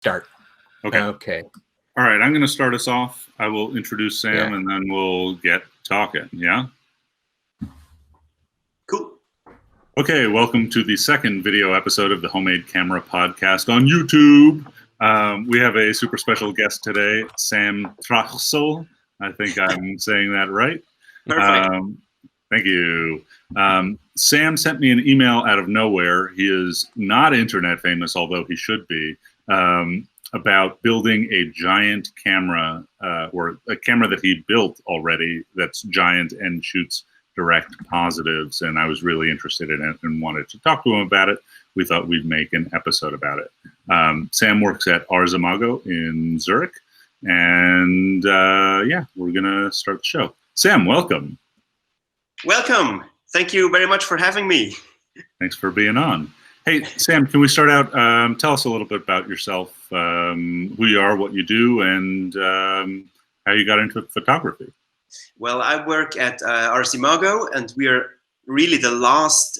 Start. Okay. Okay. All right, I'm going to start us off. I will introduce Sam, and then we'll get talking, yeah? Cool. Okay, welcome to the second video episode of the Homemade Camera Podcast on YouTube. We have a super special guest today, Sam Trachsel. I think I'm saying that right. Perfect. Thank you. Sam sent me an email out of nowhere. He is not internet famous, although he should be, about building a giant camera, or a camera that he built already that's giant and shoots direct positives. And I was really interested in it and wanted to talk to him about it. We thought we'd make an episode about it. Sam works at Ars-Imago in Zurich. And yeah, we're going to start the show. Sam, welcome. Welcome. Thank you very much for having me. Thanks for being on. Hey, Sam, can we start out? Tell us a little bit about yourself, who you are, what you do, and how you got into photography. Well, I work at Ars-Imago, and we are really the last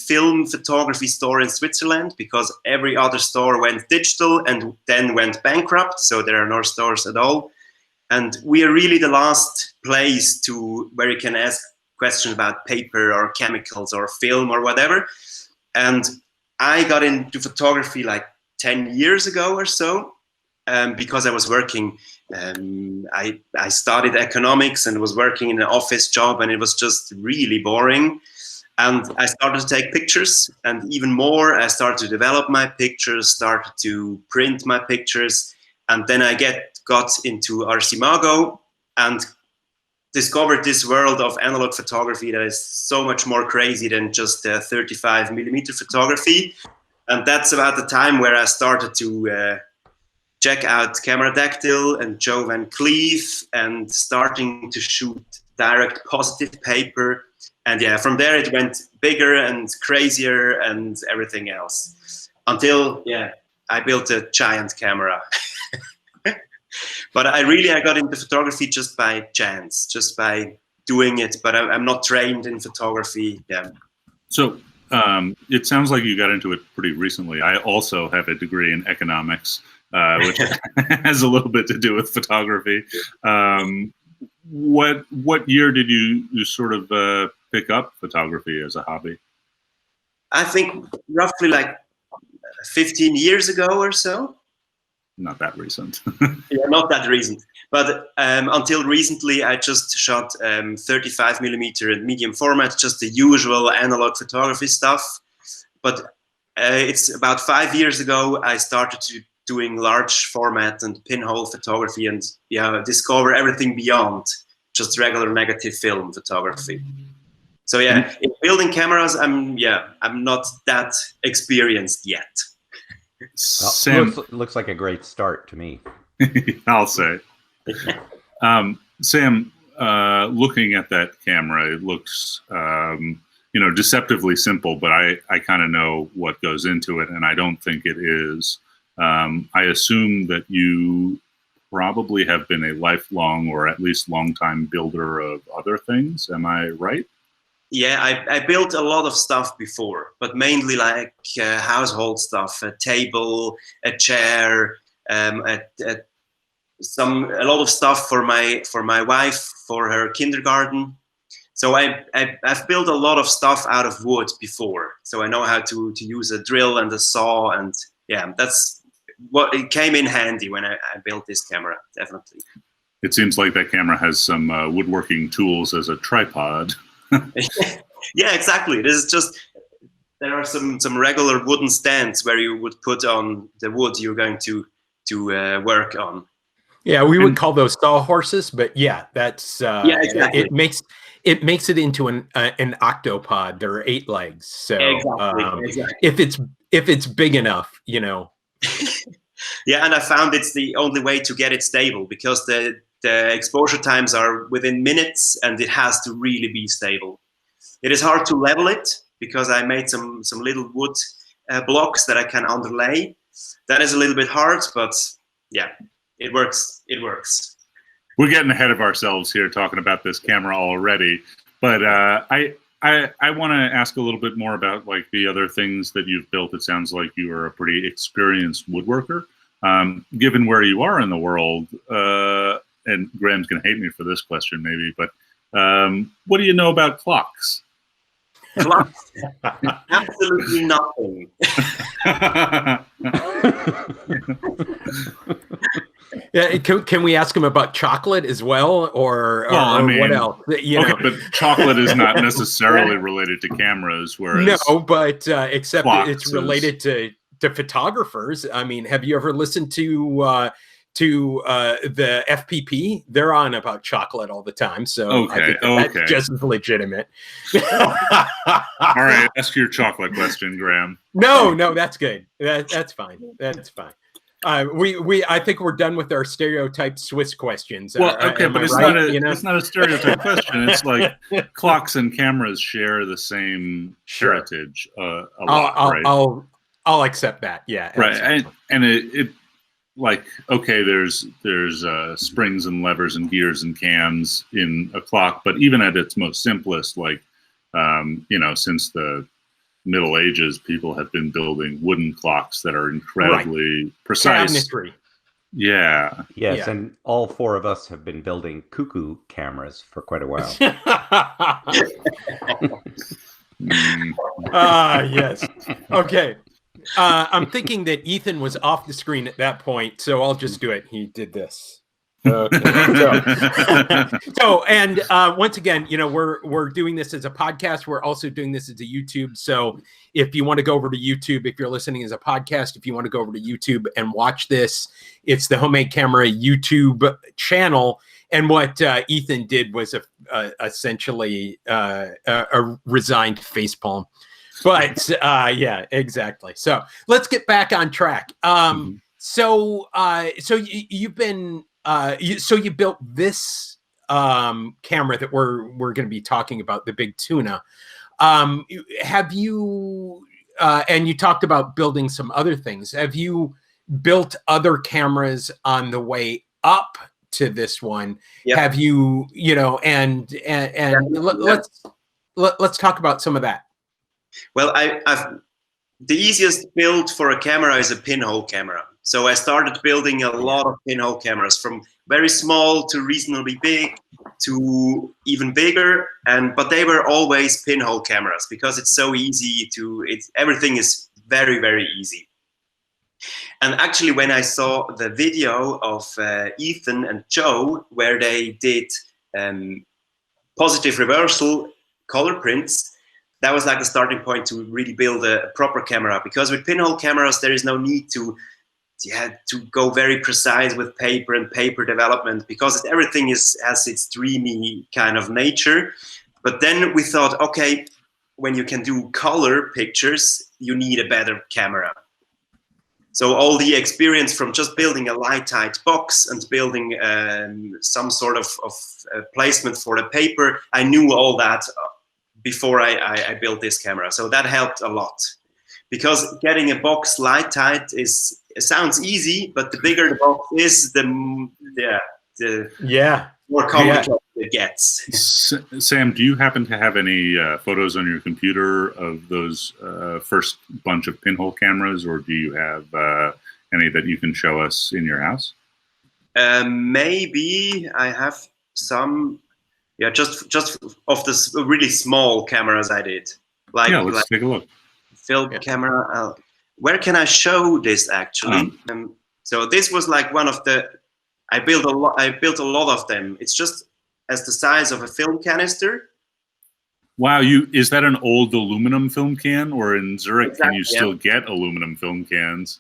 film photography store in Switzerland, because every other store went digital and then went bankrupt, so there are no stores at all. And we are really the last place where you can ask questions about paper or chemicals or film or whatever. And I got into photography like 10 years ago or so, because I was working. I studied economics and was working in an office job, and it was just really boring. And I started to take pictures, and even more, I started to develop my pictures, started to print my pictures, and then I got into Ars-Imago and discovered this world of analog photography that is so much more crazy than just 35mm photography. And that's about the time where I started to check out CAMERADACTYL and Joe Van Cleave and starting to shoot direct positive paper. And yeah, from there it went bigger and crazier and everything else. Until, yeah, I built a giant camera. But I got into photography just by chance, just by doing it. But I'm not trained in photography. Yeah. So it sounds like you got into it pretty recently. I also have a degree in economics, which has a little bit to do with photography. What year did you sort of pick up photography as a hobby? I think roughly like 15 years ago or so. Not that recent. Yeah, not that recent. But until recently, I just shot 35mm and medium format, just the usual analog photography stuff. But it's about 5 years ago, I started doing large format and pinhole photography, and yeah, discover everything beyond just regular negative film photography. So yeah, in building cameras, I'm not that experienced yet. Sam, looks like a great start to me. I'll say. Sam, looking at that camera, it looks, deceptively simple, but I kind of know what goes into it, and I don't think it is. I assume that you probably have been a lifelong or at least long-time builder of other things. Am I right? Yeah, I built a lot of stuff before, but mainly like household stuff: a table, a chair, a lot of stuff for my wife for her kindergarten. So I've built a lot of stuff out of wood before, so I know how to use a drill and a saw, and yeah, that's what it came in handy when I built this camera. Definitely. It seems like that camera has some woodworking tools as a tripod. Yeah, exactly. This is just, there are some regular wooden stands where you would put on the wood you're going to work on. Yeah, we would call those sawhorses, but yeah, that's yeah, exactly. It makes it into an octopod. There are 8 legs, so exactly. if it's big enough, Yeah, and I found it's the only way to get it stable, because the exposure times are within minutes, and it has to really be stable. It is hard to level it, because I made some little wood blocks that I can underlay. That is a little bit hard, but yeah, it works. It works. We're getting ahead of ourselves here talking about this camera already, but I want to ask a little bit more about like the other things that you've built. It sounds like you are a pretty experienced woodworker. Given where you are in the world, and Graham's going to hate me for this question maybe, but what do you know about clocks? Clocks? Absolutely nothing. Yeah, can we ask him about chocolate as well, or I mean, what else? You know, but chocolate is not necessarily related to cameras, whereas no, but except it's clocks related to photographers. I mean, have you ever listened to the FPP? They're on about chocolate all the time, so I think that's just as legitimate. All right, ask your chocolate question, Graham. No, that's good. That's fine. That's fine. I think we're done with our stereotype Swiss questions. Well, okay, but it's right? not it's not a stereotype question. It's like clocks and cameras share the same heritage a lot, right? I'll accept that. Yeah, right. And it like, okay, there's springs and levers and gears and cams in a clock, but even at its most simplest, like since the Middle Ages, people have been building wooden clocks that are incredibly precise. Cabinetry. Yeah. Yes, and all four of us have been building cuckoo cameras for quite a while. Yes. Okay. I'm thinking that Ethan was off the screen at that point, so I'll just do it. He did this. Okay. And once again, we're doing this as a podcast. We're also doing this as a YouTube. So if you want to go over to YouTube, if you're listening as a podcast, if you want to go over to YouTube and watch this, it's the Homemade Camera YouTube channel. And what Ethan did was essentially a resigned facepalm. But yeah, exactly. So let's get back on track. So you've been you built this camera that we're going to be talking about, the Big Tuna. Have you and you talked about building some other things. Have you built other cameras on the way up to this one? Yep. Have you let's talk about some of that. Well, the easiest build for a camera is a pinhole camera. So I started building a lot of pinhole cameras, from very small to reasonably big to even bigger, but they were always pinhole cameras because it's so easy everything is very, very easy. And actually, when I saw the video of Ethan and Joe, where they did positive reversal color prints, that was like the starting point to really build a proper camera, because with pinhole cameras, there is no need to go very precise with paper and paper development, because everything has its dreamy kind of nature. But then we thought, okay, when you can do color pictures, you need a better camera. So all the experience from just building a light tight box and building some sort of placement for the paper, I knew all that before I built this camera. So that helped a lot, because getting a box light tight sounds easy, but the bigger the box is, the more complicated it gets. Sam, do you happen to have any photos on your computer of those first bunch of pinhole cameras, or do you have any that you can show us in your house? Maybe I have some. Yeah, just of the really small cameras I did. Let's take a look. Film camera. Where can I show this actually? So this was like one of the. I built a lot of them. It's just as the size of a film canister. Wow, is that an old aluminum film can, or in Zurich can you still get aluminum film cans?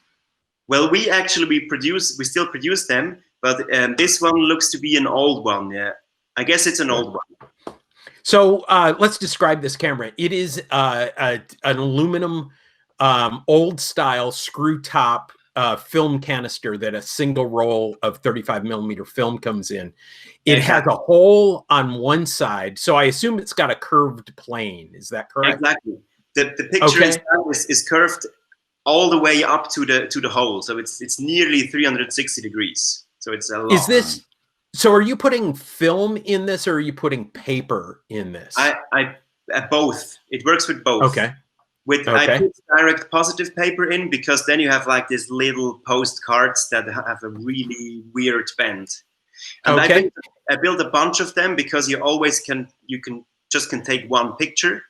Well, we still produce them, but this one looks to be an old one. Yeah. I guess it's an old one. So let's describe this camera. It is an aluminum, old style screw top film canister that a single roll of 35 millimeter film comes in. It has a hole on one side, so I assume it's got a curved plane. Is that correct? Exactly. The picture is curved all the way up to the hole, so it's nearly 360 degrees. So it's a lot. Is this? So are you putting film in this, or are you putting paper in this? I both. It works with both. Okay. I put direct positive paper in because then you have like these little postcards that have a really weird bend. And I built a bunch of them because you can take one picture,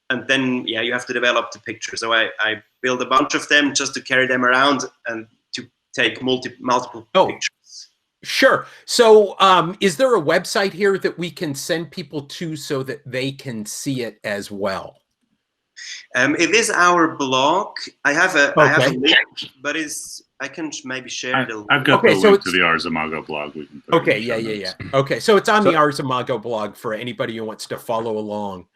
and then you have to develop the picture. So I built a bunch of them just to carry them around and to take multiple pictures. Sure. So is there a website here that we can send people to so that they can see it as well? It is our blog. I have a link, but I can maybe share it. I've got the link to the Ars-Imago blog. We can put yeah. Okay, so it's on the Ars-Imago blog for anybody who wants to follow along.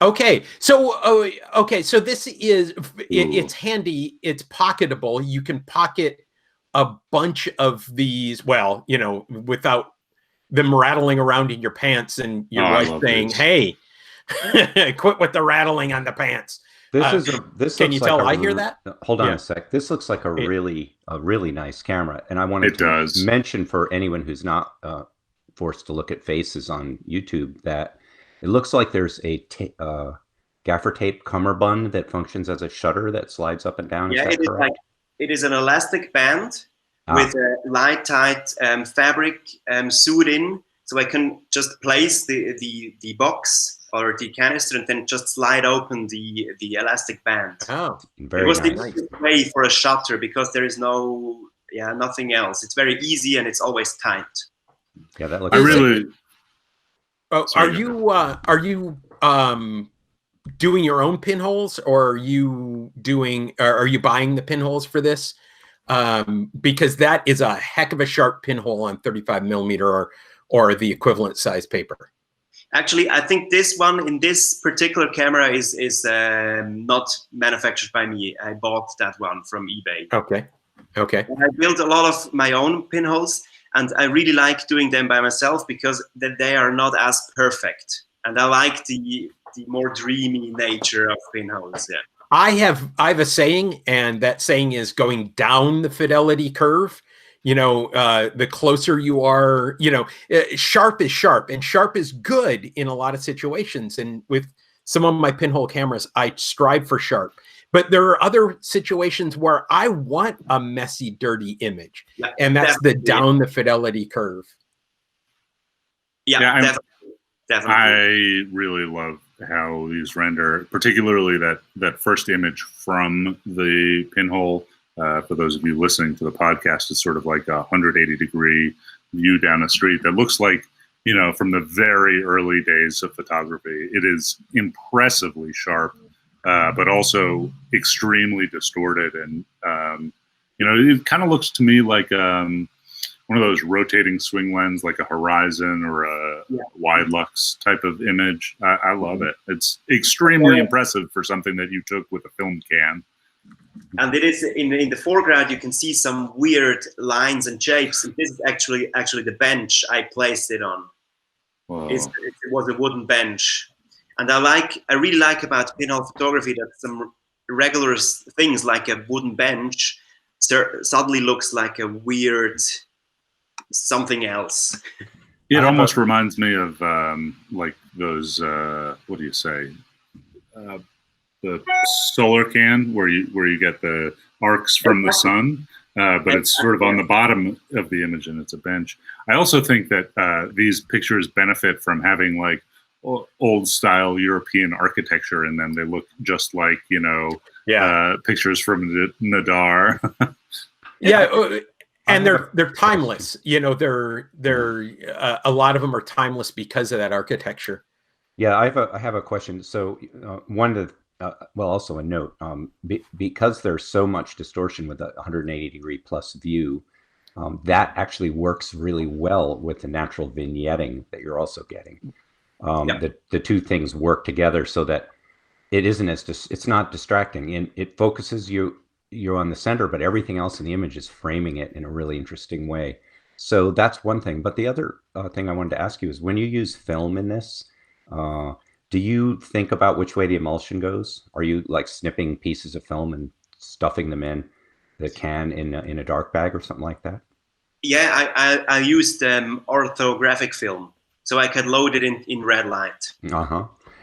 Okay, so this is it's handy. It's pocketable. You can pocket a bunch of these. Well, without them rattling around in your pants and your wife saying, "Hey, quit with the rattling on the pants." This can you looks tell like I hear that? Hold on a sec. This looks like a really nice camera, and I wanted to mention for anyone who's not forced to look at faces on YouTube that it looks like there's a gaffer tape cummerbund that functions as a shutter that slides up and down. Yeah, it is an elastic band with a light tight fabric sewed in, so I can just place the box or the canister and then just slide open the elastic band. Oh, it was the easiest way for a shutter because there is nothing else. It's very easy and it's always tight. Yeah, that looks. Are you doing your own pinholes, or are you buying the pinholes for this? Because that is a heck of a sharp pinhole on 35 millimeter or the equivalent size paper. Actually, I think this one in this particular camera is not manufactured by me. I bought that one from eBay. Okay. And I built a lot of my own pinholes, and I really like doing them by myself because they are not as perfect. And I like the more dreamy nature of pinholes. Yeah. I have a saying, and that saying is going down the fidelity curve. The closer you are, sharp is sharp, and sharp is good in a lot of situations. And with some of my pinhole cameras, I strive for sharp. But there are other situations where I want a messy, dirty image, and that's definitely down the fidelity curve. Yeah, definitely. I really love how these render, particularly that first image from the pinhole. For those of you listening to the podcast, it's sort of like a 180-degree view down a street that looks like, from the very early days of photography. It is impressively sharp, but also extremely distorted. And, it kind of looks to me like one of those rotating swing lens, like a Horizon or a wide lux type of image. I love it. It's extremely impressive for something that you took with a film can. And it is in the foreground. You can see some weird lines and shapes. And this is actually the bench I placed it on. It was a wooden bench, and I really like about pinhole photography that some regular things like a wooden bench suddenly looks like a weird something else. It almost reminds me of like those what do you say? The solar can where you get the arcs from the sun, but it's sort of on the bottom of the image and it's a bench. I also think that these pictures benefit from having like old style European architecture in them. They look just like, pictures from Nadar. And they're timeless. They're a lot of them are timeless because of that architecture. Yeah, I have a question. So also a note, because there's so much distortion with a 180-degree plus view, that actually works really well with the natural vignetting that you're also getting. The two things work together so that it isn't it's not distracting, and it focuses you're on the center, but everything else in the image is framing it in a really interesting way. So that's one thing. But the other thing I wanted to ask you is, when you use film in this, do you think about which way the emulsion goes? Are you like snipping pieces of film and stuffing them in the can in a dark bag or something like that? Yeah, I used orthographic film, so I could load it in red light.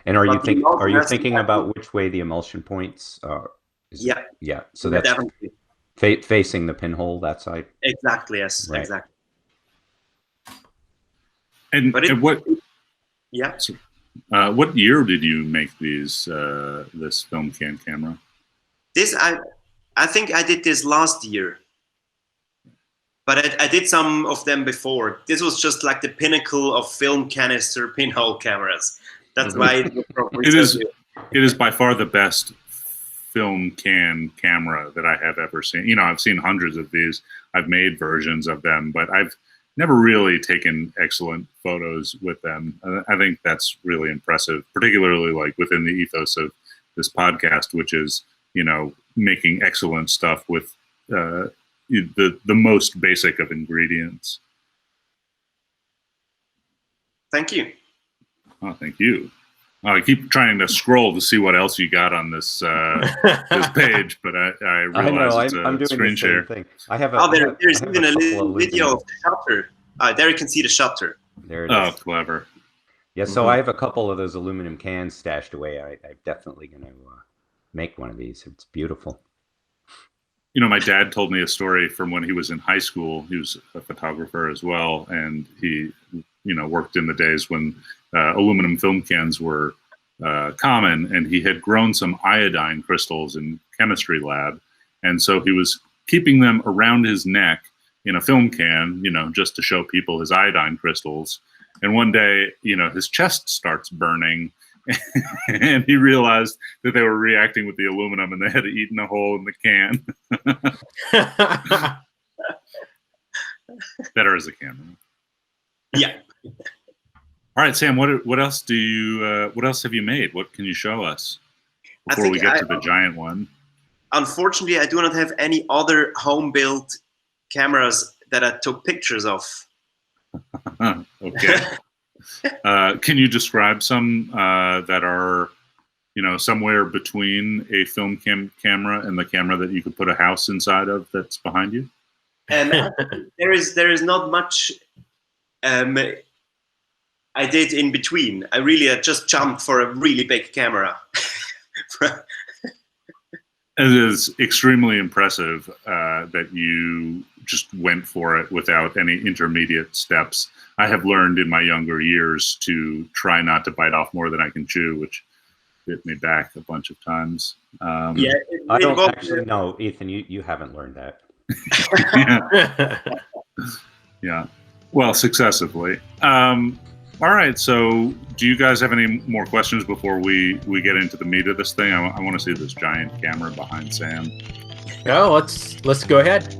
And are But you thinking about which way the emulsion points are? Yeah. Yeah. So that's definitely facing the pinhole, that side. exactly. Yes, Right. exactly. And what? Yeah. What year did you make these this film camera? This I think I did this last year, but I did some of them before. This was just like the pinnacle of film canister pinhole cameras. That's why it was probably it is by far the best film camera that I have ever seen. You know, I've seen hundreds of these. I've made versions of them, but I've never really taken excellent photos with them. I think that's really impressive, particularly like within the ethos of this podcast, which is, you know, making excellent stuff with the most basic of ingredients. Thank you. Oh, thank you. I keep trying to scroll to see what else you got on this this page, but I realize I'm doing screen the share. same thing. I have a. There's even a little video of the shutter. There you can see the shutter. There it is. Oh, clever. Yeah, so I have a couple of those aluminum cans stashed away. I'm definitely going to make one of these. It's beautiful. You know, my dad told me a story from when he was in high school. He was a photographer as well, and he, you know, worked in the days when aluminum film cans were common, and he had grown some iodine crystals in chemistry lab, and so he was keeping them around his neck in a film can, you know, just to show people his iodine crystals. And one day, you know, his chest starts burning, and he realized that they were reacting with the aluminum, and they had eaten a hole in the can. Better as a camera. Yeah. All right, Sam. What else do you? What else have you made? What can you show us before we get to the giant one? Unfortunately, I do not have any other home-built cameras that I took pictures of. Okay. Can you describe some that are, you know, somewhere between a film camera and the camera that you could put a house inside of that's behind you? There is not much I did in between. I really just jumped for a really big camera. It is extremely impressive that you just went for it without any intermediate steps. I have learned in my younger years to try not to bite off more than I can chew, which bit me back a bunch of times. Yeah, I don't actually know, Ethan. You haven't learned that. Yeah. Well, successively. All right. So, do you guys have any more questions before we get into the meat of this thing? I want to see this giant camera behind Sam. No, let's go ahead.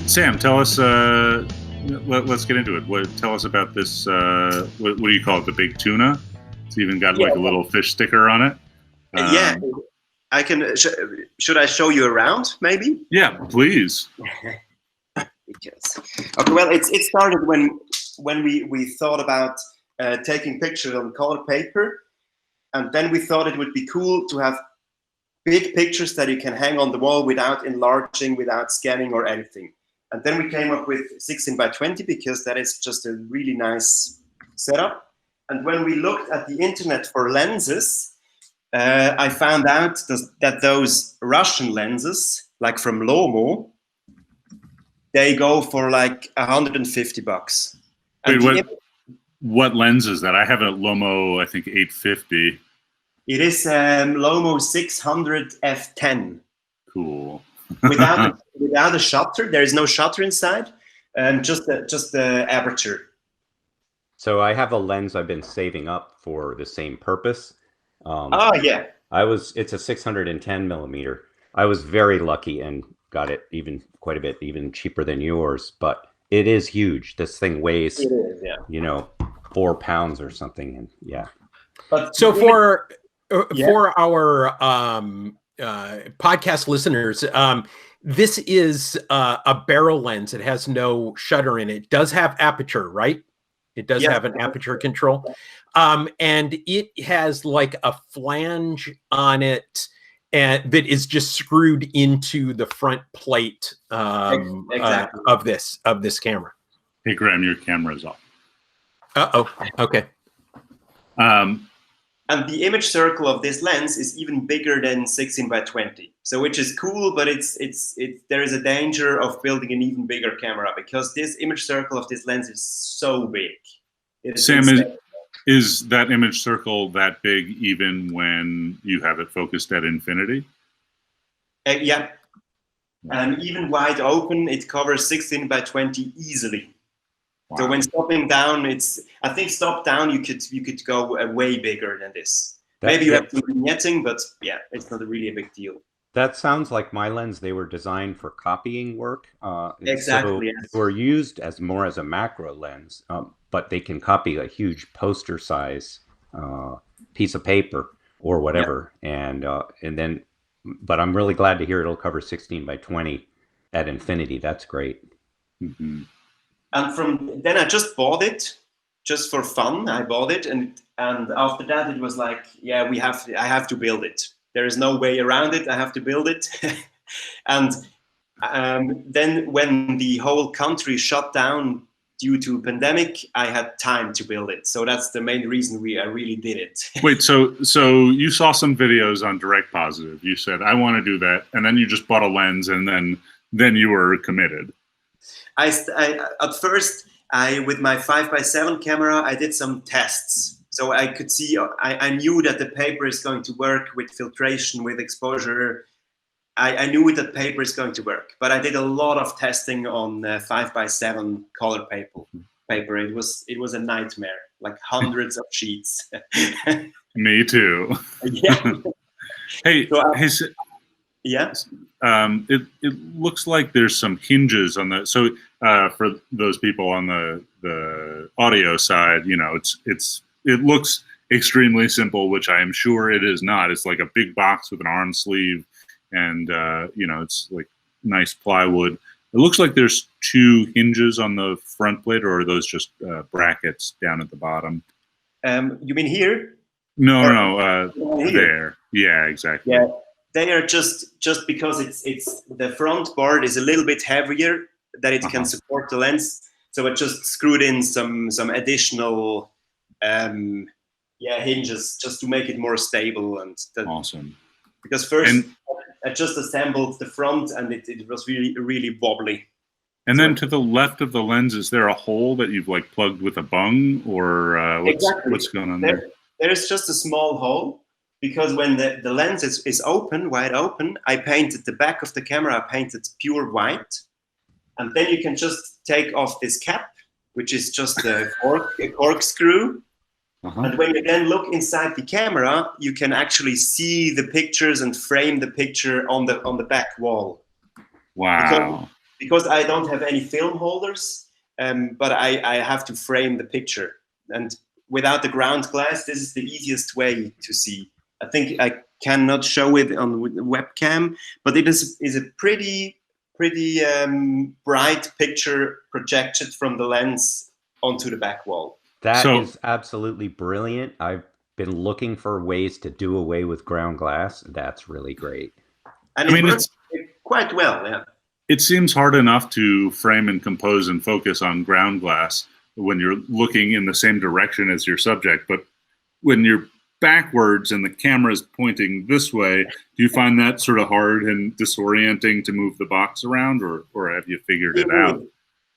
Sam, tell us. Let's get into it. Tell us about this. What do you call it? The Big Tuna. It's even got like a little fish sticker on it. Yeah, I can. Should I show you around? Maybe. Yeah, please. Because, okay, well, it started when we thought about taking pictures on colored paper, and then we thought it would be cool to have big pictures that you can hang on the wall without enlarging, without scanning or anything. And then we came up with 16x20 because that is just a really nice setup. And when we looked at the internet for lenses, I found out that those Russian lenses, like from Lomo, they go for like $150. Wait, what lens is that? I have a Lomo, I think 850. It is Lomo 600 f10. Cool. without a shutter. There is no shutter inside, just the aperture. So I have a lens I've been saving up for the same purpose. Yeah. It's a 610 millimeter. I was very lucky and got it quite a bit cheaper than yours, but it is huge. This thing weighs, it is, yeah. you know, 4 pounds or something, and yeah. But so for our podcast listeners, this is a barrel lens. It has no shutter in it. Does have aperture, right? It does have an aperture control. And it has like a flange on it and that is just screwed into the front plate exactly. of this camera. Hey, Graham, your camera's off. Uh-oh. Okay. And the image circle of this lens is even bigger than 16 by 20. So which is cool, but there is a danger of building an even bigger camera because this image circle of this lens is so big. Sam, is that image circle that big even when you have it focused at infinity? Yeah. And even wide open, it covers 16 by 20 easily. Wow. So when stopping down, I think stop down, you could go way bigger than this. Maybe you have to do vignetting, but yeah, it's not really a big deal. That sounds like my lens. They were designed for copying work. Exactly. So they were used more as a macro lens, but they can copy a huge poster size piece of paper or whatever. Yeah. And then, but I'm really glad to hear it'll cover 16 by 20 at infinity. That's great. Mm-hmm. And then I just bought it just for fun. I bought it, and after that it was like, yeah, I have to build it. There is no way around it. I have to build it. And then when the whole country shut down due to pandemic, I had time to build it. So that's the main reason I really did it. Wait, so you saw some videos on Direct Positive. You said, I want to do that, and then you just bought a lens, and then you were committed. At first, with my 5x7 camera, I did some tests. So I could see, I knew that the paper is going to work with filtration, with exposure. I knew that paper is going to work, but I did a lot of testing on 5x7 color paper. It was a nightmare, like hundreds of sheets. Me too. Yeah. Hey, yeah. It looks like there's some hinges on the. So for those people on the audio side, you know, it looks extremely simple, which I am sure it is not. It's like a big box with an arm sleeve, and you know, it's like nice plywood. It looks like there's 2 hinges on the front plate, or are those just brackets down at the bottom? You mean here? No, there. Yeah, exactly. Yeah. They are just because it's the front board is a little bit heavier that it can support the lens, so it just screwed in some additional hinges just to make it more stable. And awesome. Because first I just assembled the front and it was really wobbly. And then to the left of the lens, is there a hole that you've like plugged with a bung, or what's going on there? There's just a small hole. Because when the lens is wide open, I painted the back of the camera, I painted pure white. And then you can just take off this cap, which is just a corkscrew. And when you then look inside the camera, you can actually see the pictures and frame the picture on the back wall. Wow. Because I don't have any film holders, but I have to frame the picture. And without the ground glass, this is the easiest way to see. I think I cannot show it on the webcam, but it is a pretty bright picture projected from the lens onto the back wall. That is absolutely brilliant. I've been looking for ways to do away with ground glass. That's really great. And it works quite well, yeah. It seems hard enough to frame and compose and focus on ground glass when you're looking in the same direction as your subject, but when you're backwards and the camera is pointing this way, do you find that sort of hard and disorienting to move the box around, or have you figured it out?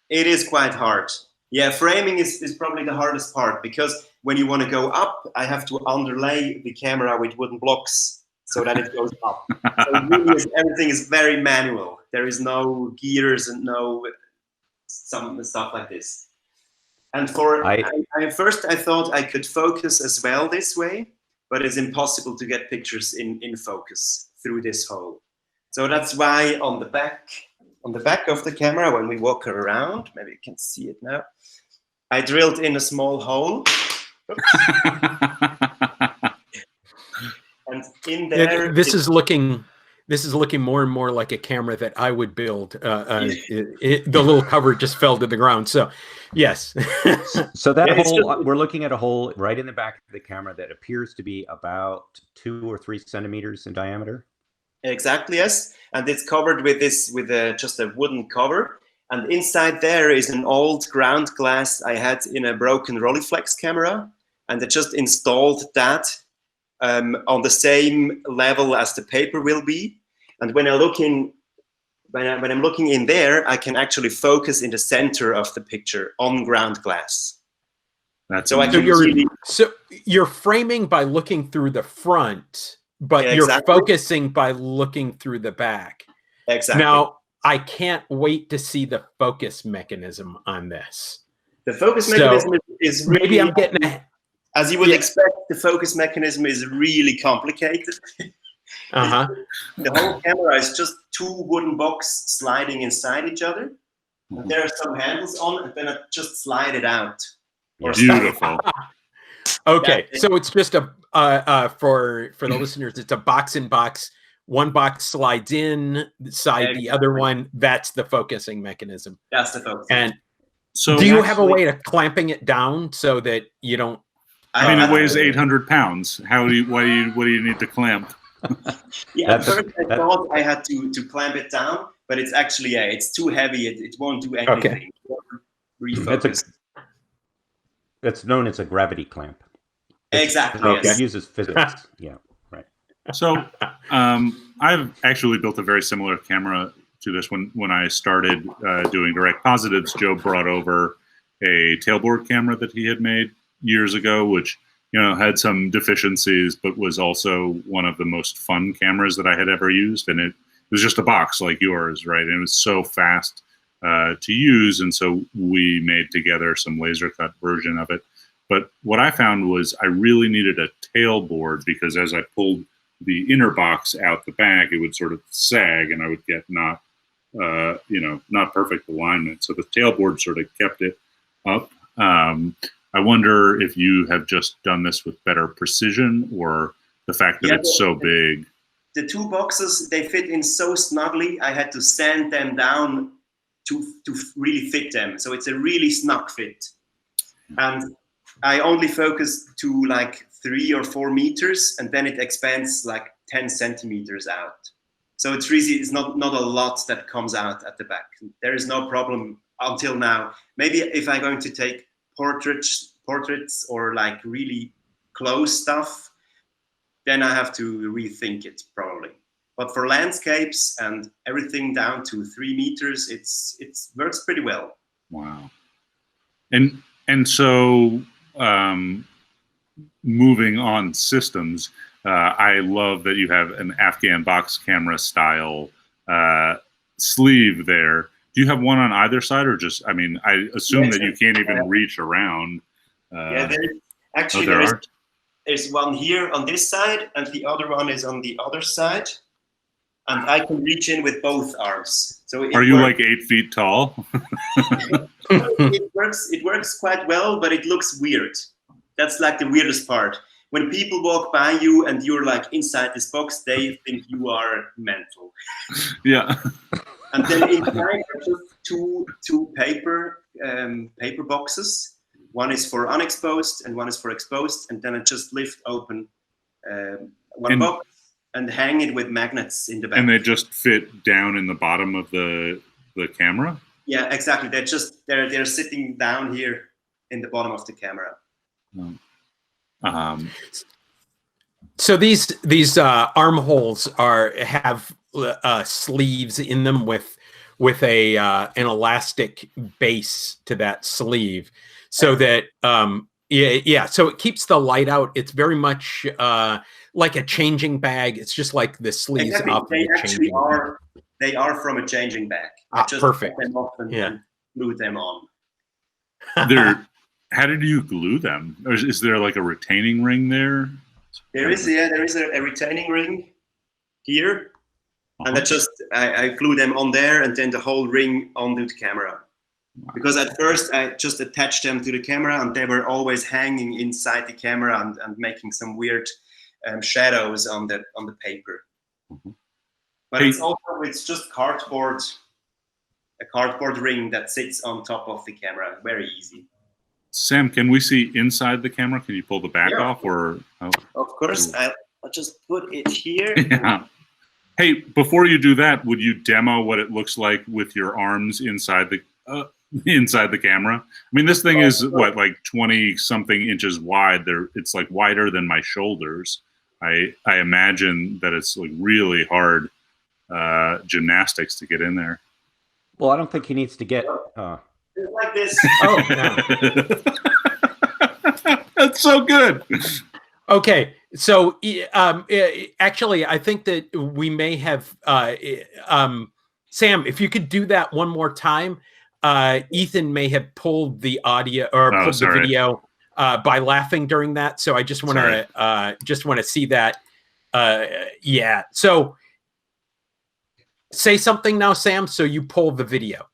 It is quite hard. Yeah, framing is probably the hardest part, because when you want to go up, I have to underlay the camera with wooden blocks so that it goes up. So really everything is very manual. There is no gears and no some stuff like this. And first I thought I could focus as well this way, but it's impossible to get pictures in focus through this hole. So that's why on the back of the camera, when we walk around, maybe you can see it now, I drilled in a small hole. And in there, this is looking this is looking more and more like a camera that I would build. The little cover just fell to the ground. So, yes. So that hole, we're looking at a hole right in the back of the camera that appears to be about 2 or 3 centimeters in diameter. Exactly, yes. And it's covered with just a wooden cover. And inside there is an old ground glass I had in a broken Rolleiflex camera. And I just installed that on the same level as the paper will be. And when I look in, when I'm looking in there, I can actually focus in the center of the picture on ground glass. That's so I can so you're framing by looking through the front, but you're focusing by looking through the back. Exactly. Now, I can't wait to see the focus mechanism on this. The focus mechanism is really, maybe I'm getting as you would expect, the focus mechanism is really complicated. The whole camera is just 2 wooden boxes sliding inside each other. And there are some handles on, and then I just slide it out. Beautiful. Okay, so it's just a for the listeners, it's a box in box. One box slides inside the other one. That's the focusing mechanism. That's the focus. And so, do you have a way of clamping it down so that you don't? I mean, it weighs 800 pounds. What do you need to clamp? At first I thought I had to clamp it down, but it's actually it's too heavy. It won't do anything. Okay. Refocus. That's known as a gravity clamp. Exactly. It uses physics. Yeah, right. So I've actually built a very similar camera to this. When I started doing direct positives, Joe brought over a tailboard camera that he had made years ago, which had some deficiencies, but was also one of the most fun cameras that I had ever used. And it was just a box like yours, right? And it was so fast to use. And so we made together some laser cut version of it. But what I found was I really needed a tailboard, because as I pulled the inner box out the back, it would sort of sag and I would get not perfect alignment. So the tailboard sort of kept it up. I wonder if you have just done this with better precision, or the fact that it's so big. The 2 boxes, they fit in so snugly, I had to sand them down to really fit them. So it's a really snug fit. And I only focus to like 3 or 4 meters, and then it expands like 10 centimeters out. So it's not a lot that comes out at the back. There is no problem until now. Maybe if I'm going to take portraits or like really close stuff, then I have to rethink it probably. But for landscapes and everything down to 3 meters, it works pretty well. Wow. And so moving on systems, I love that you have an Afghan box camera style sleeve there. Do you have one on either side, or just, I mean, I assume that you can't even reach around. There's one here on this side, and the other one is on the other side. And I can reach in with both arms. So are you like 8 feet tall? It works quite well, but it looks weird. That's like the weirdest part. When people walk by you and you're like inside this box, they think you are mental. Yeah. And then inside are just two paper boxes. One is for unexposed and one is for exposed. And then I just lift open one box and hang it with magnets in the back. And they just fit down in the bottom of the camera? Yeah, exactly. They're sitting down here in the bottom of the camera. So these armholes have sleeves in them with an elastic base to that sleeve, so that so it keeps the light out. It's very much like a changing bag. It's just like the sleeves off of a changing bag. They are from a changing bag. Just perfect. Put them off and glue them on. How did you glue them? Or is there like a retaining ring there? There is a retaining ring here, and I glue them on there, and then the whole ring onto the camera. Wow. Because at first I just attached them to the camera, and they were always hanging inside the camera and making some weird shadows on the paper. Mm-hmm. But it's just cardboard, a cardboard ring that sits on top of the camera. Very easy. Sam, can we see inside the camera? Can you pull the back off, or? Oh. Of course, I'll just put it here. Yeah. Hey, before you do that, would you demo what it looks like with your arms inside the camera? I mean, this thing is what, like 20-something inches wide. It's like wider than my shoulders. I imagine that it's like really hard gymnastics to get in there. Well, I don't think he needs to get like this. Oh, no. That's so good. Okay, so actually, I think that we may have Sam, if you could do that one more time. Ethan may have pulled the audio or pulled the video by laughing during that. So I just want to see that. Yeah. So say something now, Sam. So you pull the video.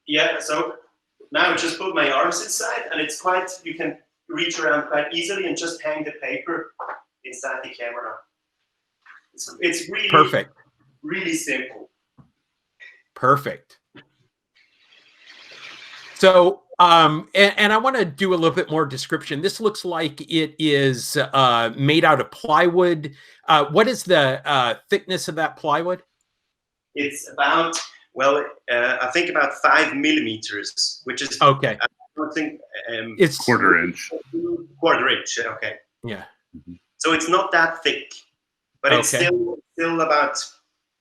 Yeah. So now I just put my arms inside, and it's quite. You can reach around quite easily and just hang the paper inside the camera. It's really perfect. Really simple. Perfect. So, and I want to do a little bit more description. This looks like it is made out of plywood. What is the thickness of that plywood? It's about, well, I think about 5 millimeters, which is okay. I don't think it's quarter inch. Quarter inch, okay. Yeah. So it's not that thick, but it's still about.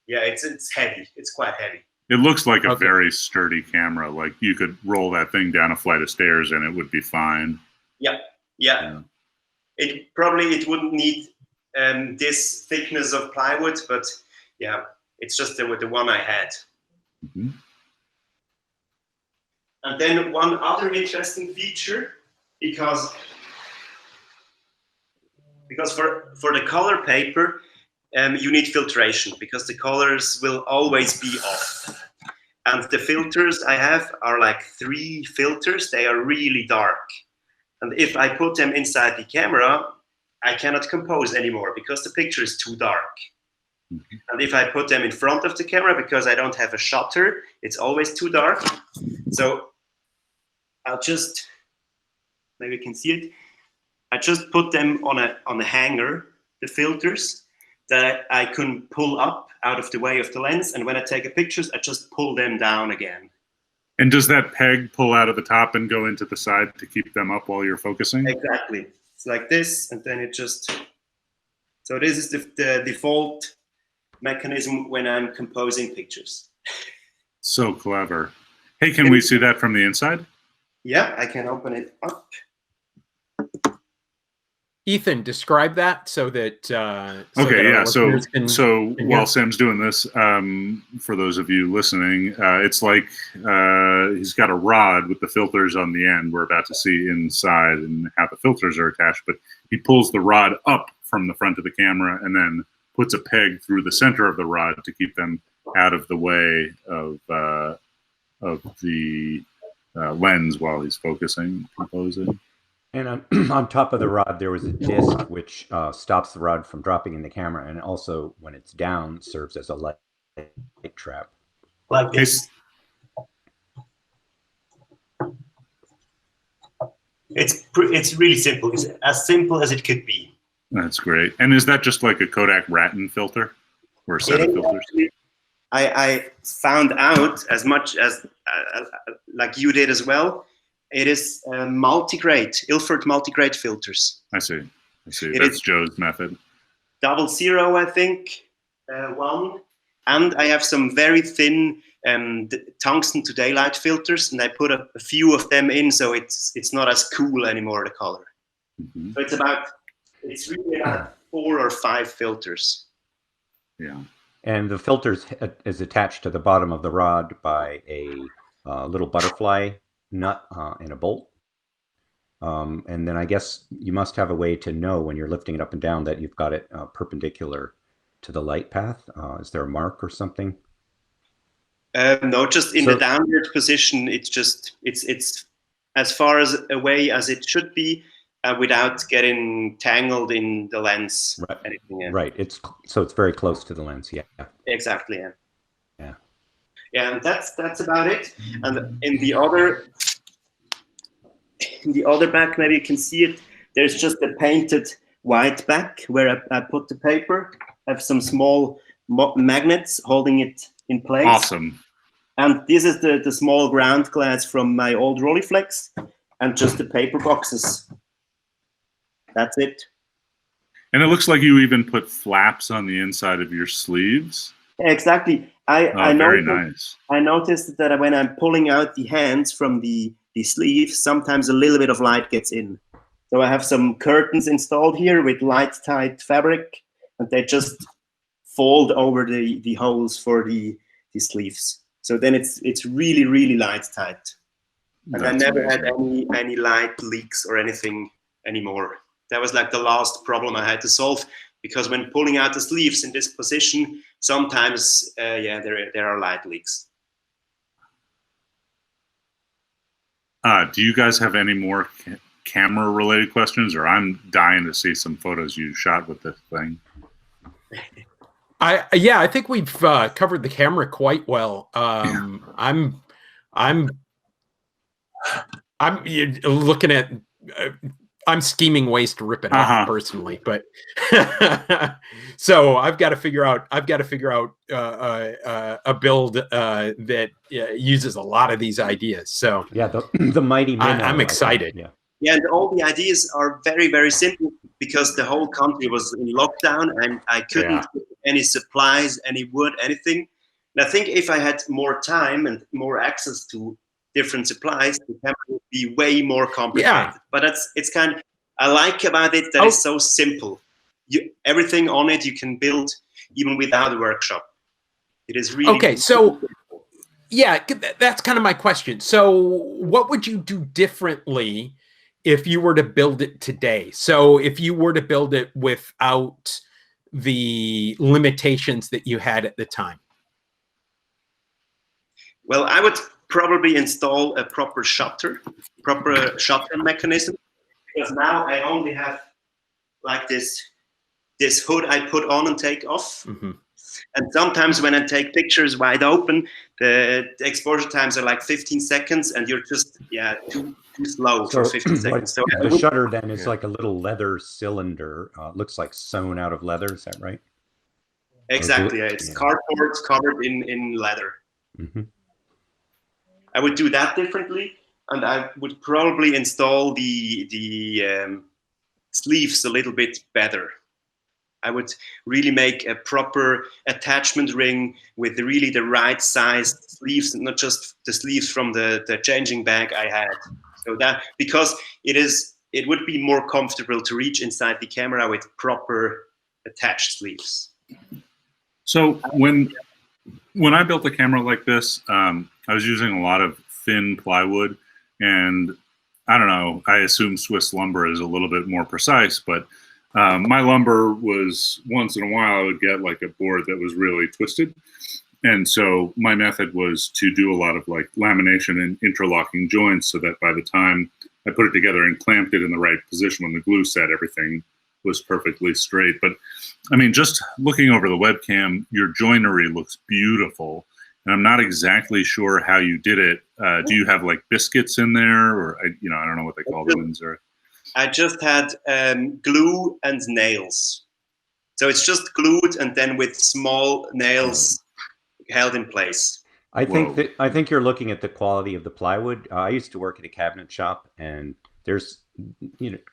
Yeah, it's heavy. It's quite heavy. It looks like a very sturdy camera. Like you could roll that thing down a flight of stairs and it would be fine. Yeah. It wouldn't need this thickness of plywood, but yeah, it's just the one I had. Mm-hmm. And then one other interesting feature, because for the color paper, you need filtration because the colors will always be off. And the filters I have are like 3 filters. They are really dark. And if I put them inside the camera, I cannot compose anymore because the picture is too dark. Mm-hmm. And if I put them in front of the camera, because I don't have a shutter, it's always too dark. So I'll just, maybe you can see it. I just put them on a hanger, the filters, that I can pull up out of the way of the lens. And when I take pictures, I just pull them down again. And does that peg pull out of the top and go into the side to keep them up while you're focusing? Exactly. It's like this, and then it just... So this is the default mechanism when I'm composing pictures. So clever. Hey, can we see that from the inside? Yeah, I can open it up. Ethan, describe that so that so while Sam's doing this, for those of you listening, it's like he's got a rod with the filters on the end. We're about to see inside and how the filters are attached, but he pulls the rod up from the front of the camera and then puts a peg through the center of the rod to keep them out of the way of the lens while he's composing. And on top of the rod, there was a disc which stops the rod from dropping in the camera, and also, when it's down, serves as a light trap. Like this. It's really simple. It's as simple as it could be. That's great. And is that just like a Kodak Ratten filter, or a set of filters? I found out as much as like you did as well. It is multi-grade, Ilford multi-grade filters. I see. That's Joe's method. 00, I think, 1. And I have some very thin tungsten to daylight filters, and I put a few of them in, so it's not as cool anymore, the color. Mm-hmm. So it's really about 4 or 5 filters. Yeah. And the filters is attached to the bottom of the rod by a little butterfly nut and a bolt. And then I guess you must have a way to know when you're lifting it up and down that you've got it perpendicular to the light path. Is there a mark or something? No, just in the downward position. It's as far as away as it should be. without getting tangled in the lens. Right. Anything, yeah. Right. It's very close to the lens. Yeah. Exactly. Yeah. Yeah. Yeah, and that's about it. And in the other back, maybe you can see it. There's just a painted white back where I put the paper. I have some small magnets holding it in place. Awesome. And this is the small ground glass from my old Rolleiflex, and just the paper boxes. That's it. And it looks like you even put flaps on the inside of your sleeves. Exactly. Very nice. I noticed that when I'm pulling out the hands from the sleeve, sometimes a little bit of light gets in. So I have some curtains installed here with light-tight fabric, and they just fold over the holes for the sleeves. So then it's really, really light-tight. And I never had any light leaks or anything anymore. That was like the last problem I had to solve, because when pulling out the sleeves in this position, sometimes, there are light leaks. Do you guys have any more camera-related questions, or I'm dying to see some photos you shot with this thing? I think we've covered the camera quite well. I'm looking at. I'm scheming ways to rip it off personally, but so I've got to figure out a build that uses a lot of these ideas. So yeah, the mighty minnow. I'm excited. Yeah, and all the ideas are very, very simple, because the whole country was in lockdown and I couldn't get any supplies, any wood, anything. And I think if I had more time and more access to different supplies, the camera would be way more complicated. Yeah. But it's kind of, I like about it that it's so simple. Everything on it you can build even without a workshop. It is really okay. So yeah, that's kind of my question. So what would you do differently if you were to build it today? So if you were to build it without the limitations that you had at the time? Well, I would probably install a proper shutter mechanism, because now I only have like this hood I put on and take off. Mm-hmm. And sometimes when I take pictures wide open, the exposure times are like 15 seconds, and you're just too slow for 15 seconds. So the shutter then is like a little leather cylinder. Looks like sewn out of leather. Is that right? Exactly. It's cardboard covered in leather. Mm-hmm. I would do that differently, and I would probably install the sleeves a little bit better. I would really make a proper attachment ring with really the right size sleeves, and not just the sleeves from the changing bag I had. So that, because it would be more comfortable to reach inside the camera with proper attached sleeves. So when I built a camera like this, I was using a lot of thin plywood, and I don't know, I assume Swiss lumber is a little bit more precise, but my lumber was, once in a while I would get like a board that was really twisted. And so my method was to do a lot of like lamination and interlocking joints, so that by the time I put it together and clamped it in the right position when the glue set, everything was perfectly straight. But I mean, just looking over the webcam, your joinery looks beautiful. And I'm not exactly sure how you did it. Do you have like biscuits in there, or I don't know what they call them in Zurich. I just had glue and nails. So it's just glued and then with small nails held in place. I think you're looking at the quality of the plywood. I used to work at a cabinet shop, and there's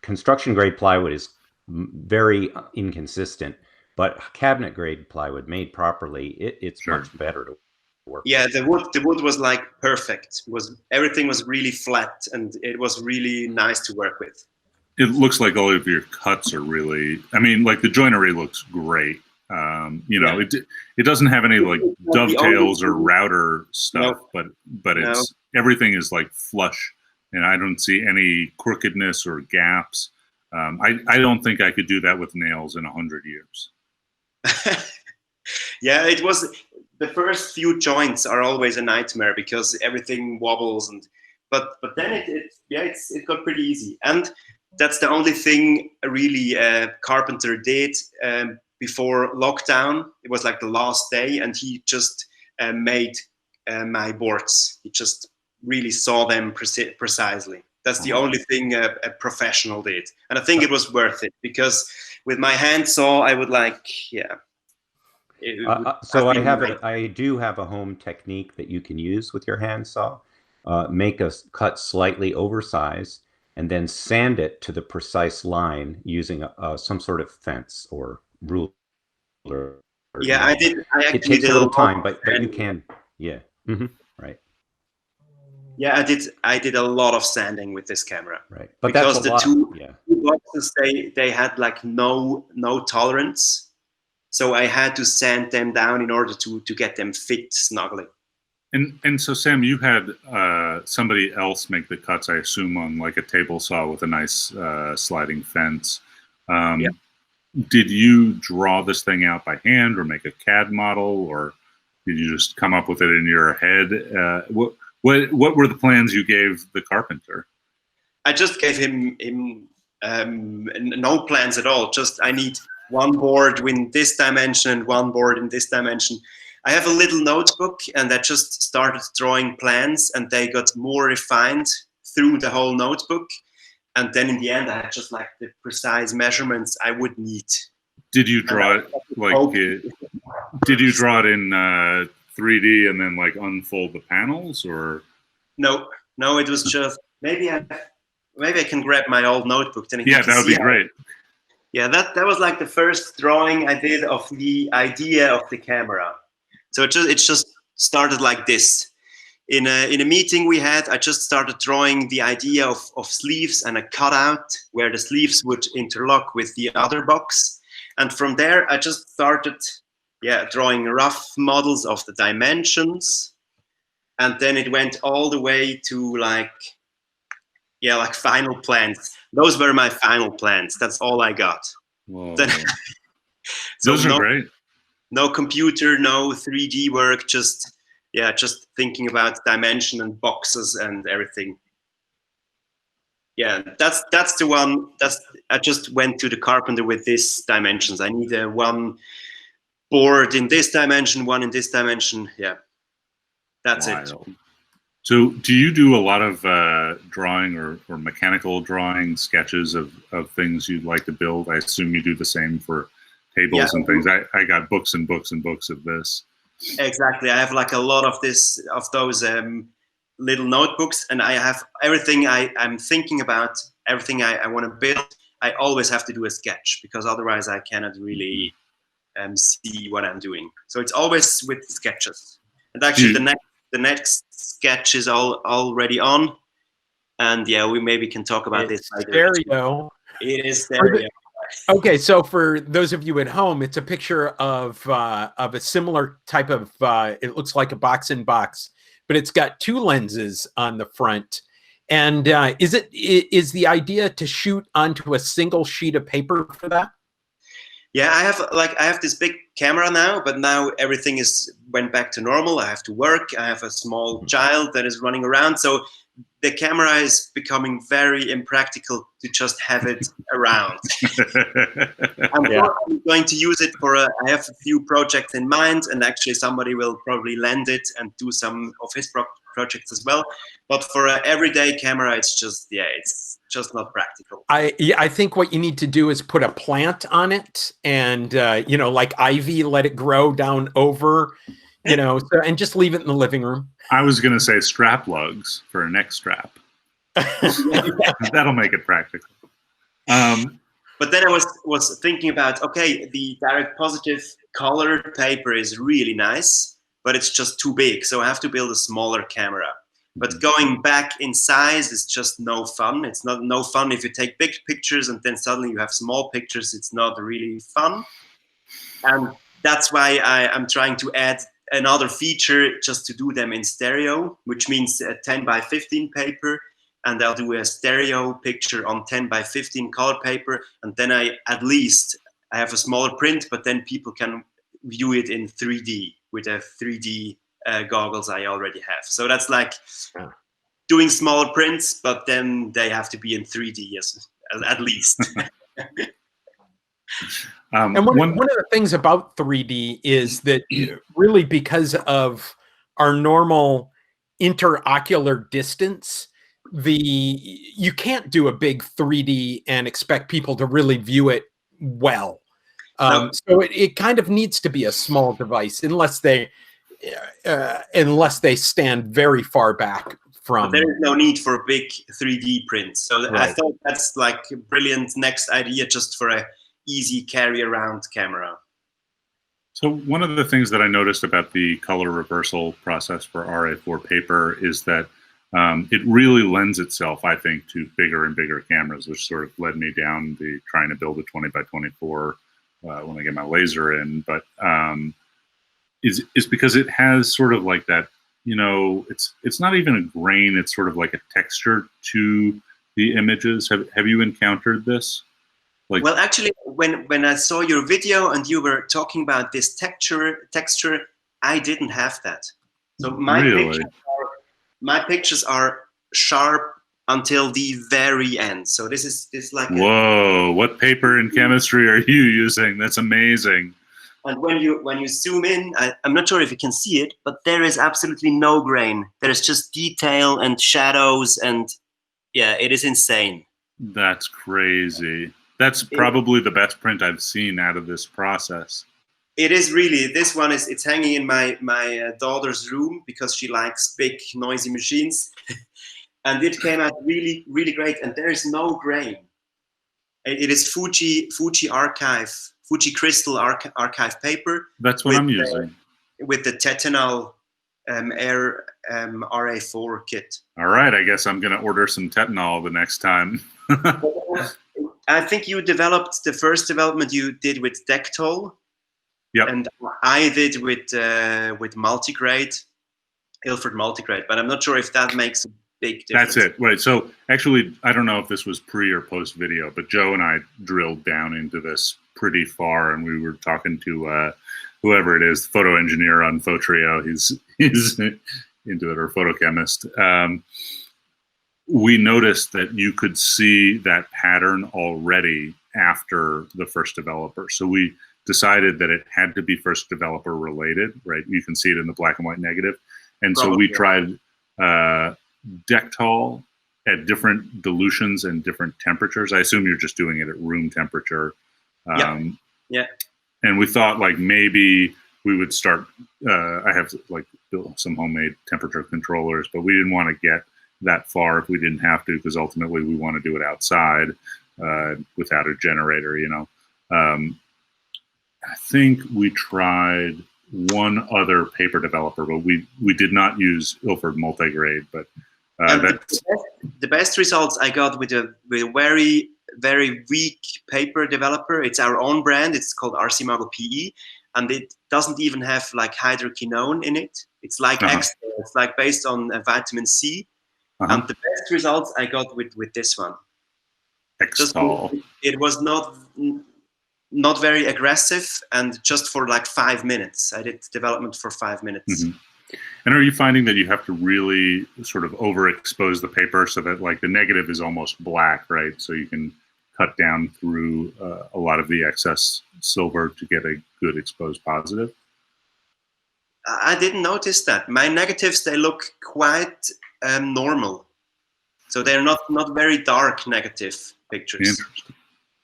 construction grade plywood is very inconsistent, but cabinet grade plywood made properly, it's much better to work. Yeah, the wood was like perfect. Everything was really flat, and it was really nice to work with. It looks like all of your cuts are really, I mean, like the joinery looks great. It doesn't have any like dovetails or router stuff, but it's everything is like flush, and I don't see any crookedness or gaps. I don't think I could do that with nails in 100 years. Yeah, it was the first few joints are always a nightmare because everything wobbles, but then it got pretty easy. And that's the only thing really Carpenter did before lockdown. It was like the last day, and he just made my boards. He just really saw them precisely. That's the only thing a professional did, and I think it was worth it, because with my hand saw, I would so I do have a home technique that you can use with your handsaw. Make a cut slightly oversized, and then sand it to the precise line using some sort of fence or ruler. Yeah, I did. I actually it takes did a little time, but you can. Yeah. Right. Yeah, I did a lot of sanding with this camera. Right, but because that's a the lot. two boxes they had like no tolerance, so I had to sand them down in order to get them fit snugly. And so, Sam, you had somebody else make the cuts, I assume, on like a table saw with a nice sliding fence. Did you draw this thing out by hand, or make a CAD model, or did you just come up with it in your head? What were the plans you gave the carpenter? I just gave him no plans at all. Just, I need one board in this dimension and one board in this dimension. I have a little notebook, and I just started drawing plans, and they got more refined through the whole notebook. And then in the end, I had just like the precise measurements I would need. Did you draw it like? Did you draw it in 3D and then like unfold the panels, or? No, it was just maybe I can grab my old notebook. Then that would be great. Yeah, that was like the first drawing I did of the idea of the camera. So it just started like this. In a meeting we had, I just started drawing the idea of sleeves and a cutout where the sleeves would interlock with the other box. And from there, I just started drawing rough models of the dimensions. And then it went all the way to like final plans. Those were my final plans. That's all I got. Whoa. So those are great. No computer, no 3D work, just thinking about dimension and boxes and everything. Yeah, that's the one. I just went to the carpenter with these dimensions. I need one board in this dimension, one in this dimension. Yeah, that's it. So do you do a lot of drawing or mechanical drawing, sketches of things you'd like to build? I assume you do the same for tables and things. I got books and books and books of this. Exactly. I have like a lot of those little notebooks, and I have everything I'm thinking about, everything I want to build. I always have to do a sketch, because otherwise I cannot really see what I'm doing. So it's always with sketches. And actually the next sketch is already on, and we maybe can talk about this later. Stereo. It is stereo. Okay, so for those of you at home, it's a picture of a similar type of. It looks like a box in box, but it's got two lenses on the front. And is the idea to shoot onto a single sheet of paper for that? Yeah, I have this big camera now, but now everything went back to normal. I have to work. I have a small child that is running around, so the camera is becoming very impractical to just have it around. I'm going to use it for I have a few projects in mind, and actually somebody will probably lend it and do some of his projects as well. But for an everyday camera, it's just not practical. I think what you need to do is put a plant on it, and like ivy, let it grow down over, and just leave it in the living room. I was going to say strap lugs for a neck strap. That'll make it practical. But then I was thinking about, okay, the direct positive colored paper is really nice, but it's just too big. So I have to build a smaller camera. But going back in size is just no fun. It's no fun if you take big pictures and then suddenly you have small pictures. It's not really fun. And that's why I'm trying to add another feature just to do them in stereo, which means a 10 by 15 paper. And I'll do a stereo picture on 10 by 15 color paper. And then I have a smaller print, but then people can view it in 3D with a 3D goggles I already have. So that's like doing smaller prints, but then they have to be in 3D at least. And one of the things about 3D is that really because of our normal interocular distance, you can't do a big 3D and expect people to really view it well. So it kind of needs to be a small device unless they stand very far back from. But there is no need for a big 3D print. So Right. I thought that's like a brilliant next idea just for a easy carry around camera. So one of the things that I noticed about the color reversal process for RA4 paper is that it really lends itself, I think, to bigger and bigger cameras, which sort of led me down the trying to build a 20 by 24 when I get my laser in. But is because it has sort of like that, you know, it's not even a grain, it's sort of like a texture to the images. Have you encountered this? Like, well, actually, when I saw your video and you were talking about this texture, I didn't have that. So my pictures are sharp until the very end. So this is like whoa! What paper and chemistry are you using? That's amazing. And when you zoom in, I'm not sure if you can see it, but there is absolutely no grain. There is just detail and shadows, and yeah, it is insane. That's crazy. That's probably the best print I've seen out of this process. It is really. This one it's hanging in my daughter's room because she likes big noisy machines, and it came out really, really great. And there is no grain. It is Fuji Crystal archive paper. That's what I'm using. With the Tetanal Air RA4 kit. All right, I guess I'm going to order some Tetanal the next time. I think you developed the first development you did with Dectol. Yep. And I did with multigrade, Ilford multigrade, but I'm not sure if that makes a big difference. That's it, right? So actually, I don't know if this was pre or post video, but Joe and I drilled down into this pretty far, and we were talking to whoever it is, photo engineer on Photrio. He's into it, or photochemist. We noticed that you could see that pattern already after the first developer. So we decided that it had to be first developer related, right? You can see it in the black and white negative. And so we tried Dectol at different dilutions and different temperatures. I assume you're just doing it at room temperature. Yeah. And we thought like maybe we would start, I have like built some homemade temperature controllers, but we didn't want to get that far if we didn't have to, because ultimately we want to do it outside without a generator, you know. I think we tried one other paper developer, but we did not use Ilford multigrade. But the best results I got with a very, very weak paper developer. It's our own brand. It's called Ars-Imago PE, and it doesn't even have like hydroquinone in it. It's like extra. It's like based on vitamin C. And the best results I got with this one. It was not very aggressive, and just for like 5 minutes. I did development for 5 minutes. And are you finding that you have to really sort of overexpose the paper so that like the negative is almost black, right? So you can cut down through a lot of the excess silver to get a good exposed positive? I didn't notice that. My negatives, they look quite normal. So they're not very dark negative pictures. Interesting.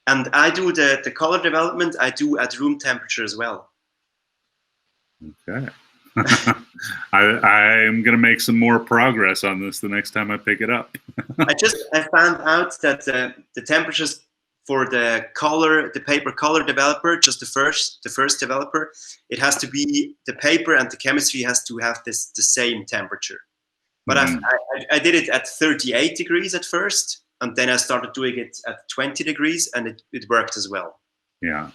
And I do the color development, I do at room temperature as well. Okay. I'm going to make some more progress on this the next time I pick it up. I found out that the temperatures for the paper color developer, just the first developer, it has to be, the paper and the chemistry has to have the same temperature. But I did it at 38 degrees at first, and then I started doing it at 20 degrees, and it worked as well. Yeah.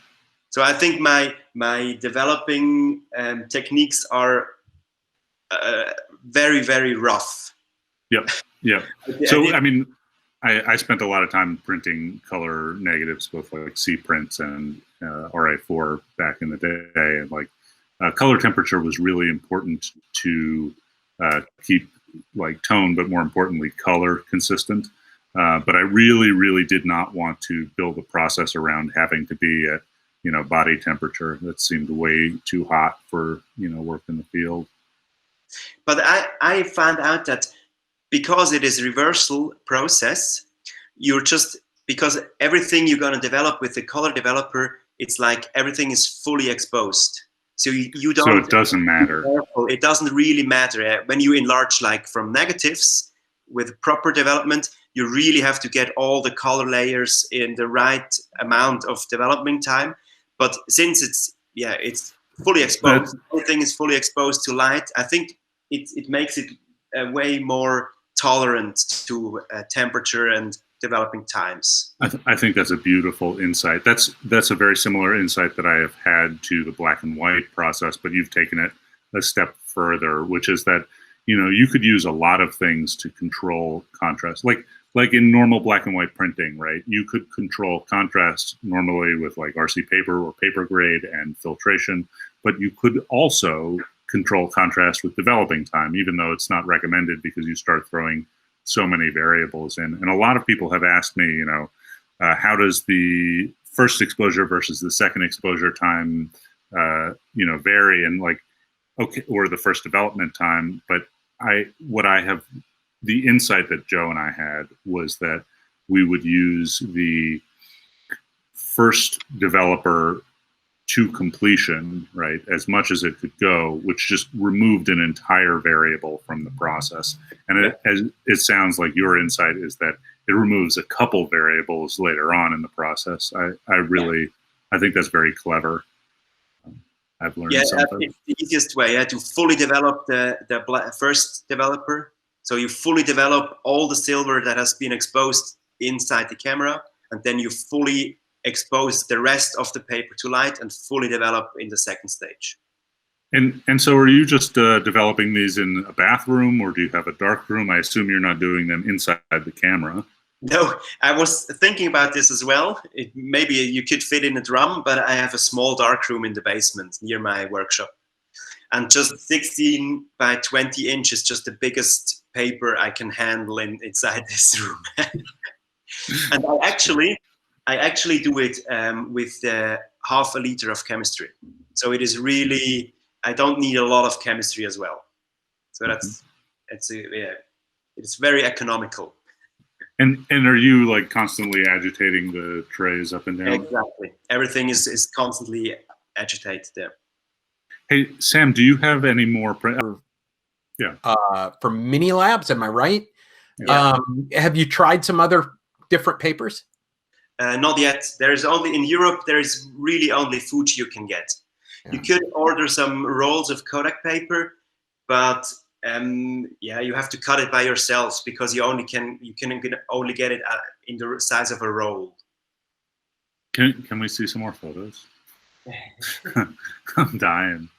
So I think my developing techniques are very, very rough. Yep. Yeah. So I mean, I spent a lot of time printing color negatives, both like C prints and RA4 back in the day, and like color temperature was really important to keep like tone, but more importantly, color consistent. But I really, really did not want to build a process around having to be at, you know, body temperature. That seemed way too hot for, you know, work in the field. But I found out that because it is a reversal process, you're just, because everything you're going to develop with the color developer, it's like everything is fully exposed. So you don't. So it doesn't matter. It doesn't really matter. When you enlarge like from negatives with proper development, you really have to get all the color layers in the right amount of development time. But since it's fully exposed, everything is fully exposed to light, I think it makes it way more tolerant to temperature and developing times. I think that's a beautiful insight. That's a very similar insight that I have had to the black and white process, but you've taken it a step further, which is that, you know, you could use a lot of things to control contrast. Like in normal black and white printing, right? You could control contrast normally with like RC paper or paper grade and filtration, but you could also control contrast with developing time, even though it's not recommended because you start throwing so many variables in. And a lot of people have asked me, you know, how does the first exposure versus the second exposure time, you know, vary? And like, okay, or the first development time. But the insight that Joe and I had was that we would use the first developer to completion, right, as much as it could go, which just removed an entire variable from the process. And it sounds like your insight is that it removes a couple variables later on in the process. I think that's very clever. I've learned something. It's the easiest way to fully develop the first developer. So you fully develop all the silver that has been exposed inside the camera, and then you fully expose the rest of the paper to light and fully develop in the second stage. And so are you just developing these in a bathroom, or do you have a dark room? I assume you're not doing them inside the camera. No, I was thinking about this as well. Maybe you could fit in a drum, but I have a small dark room in the basement near my workshop. And just 16 by 20 inches, just the biggest paper I can handle inside this room. And I actually do it with half a liter of chemistry. So it is really, I don't need a lot of chemistry as well. So it's very economical. And are you like constantly agitating the trays up and down? Exactly. Everything is constantly agitated there. Hey, Sam, do you have any more? Yeah. For mini labs, am I right? Yeah. Have you tried some other different papers? Not yet. There's only in Europe. There is really only Fuji you can get. Yeah. You could order some rolls of Kodak paper, but you have to cut it by yourself because you can only get it in the size of a roll. Can we see some more photos? I'm dying.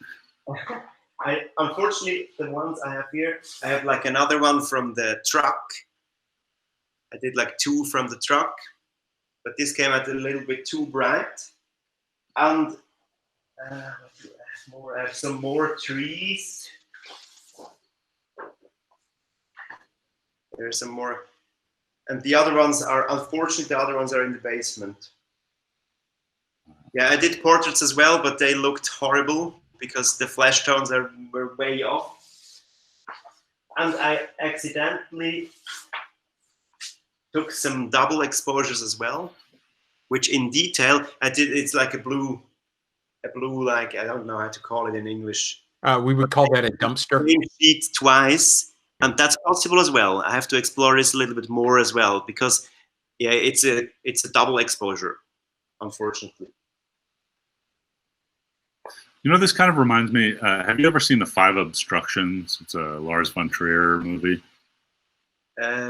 Unfortunately, the ones I have here, I have like another one from the truck. I did like 2 from the truck, but this came out a little bit too bright. And I have some more trees. There's some more, and the other ones are, unfortunately, in the basement. Yeah, I did portraits as well, but they looked horrible because the flesh tones were way off. And I accidentally took some double exposures as well, which in detail I did. It's like a blue, like, I don't know how to call it in English. We would call that a dumpster. Sheet twice. And that's possible as well. I have to explore this a little bit more as well because, yeah, it's a double exposure, unfortunately. You know, this kind of reminds me. Have you ever seen The Five Obstructions? It's a Lars von Trier movie.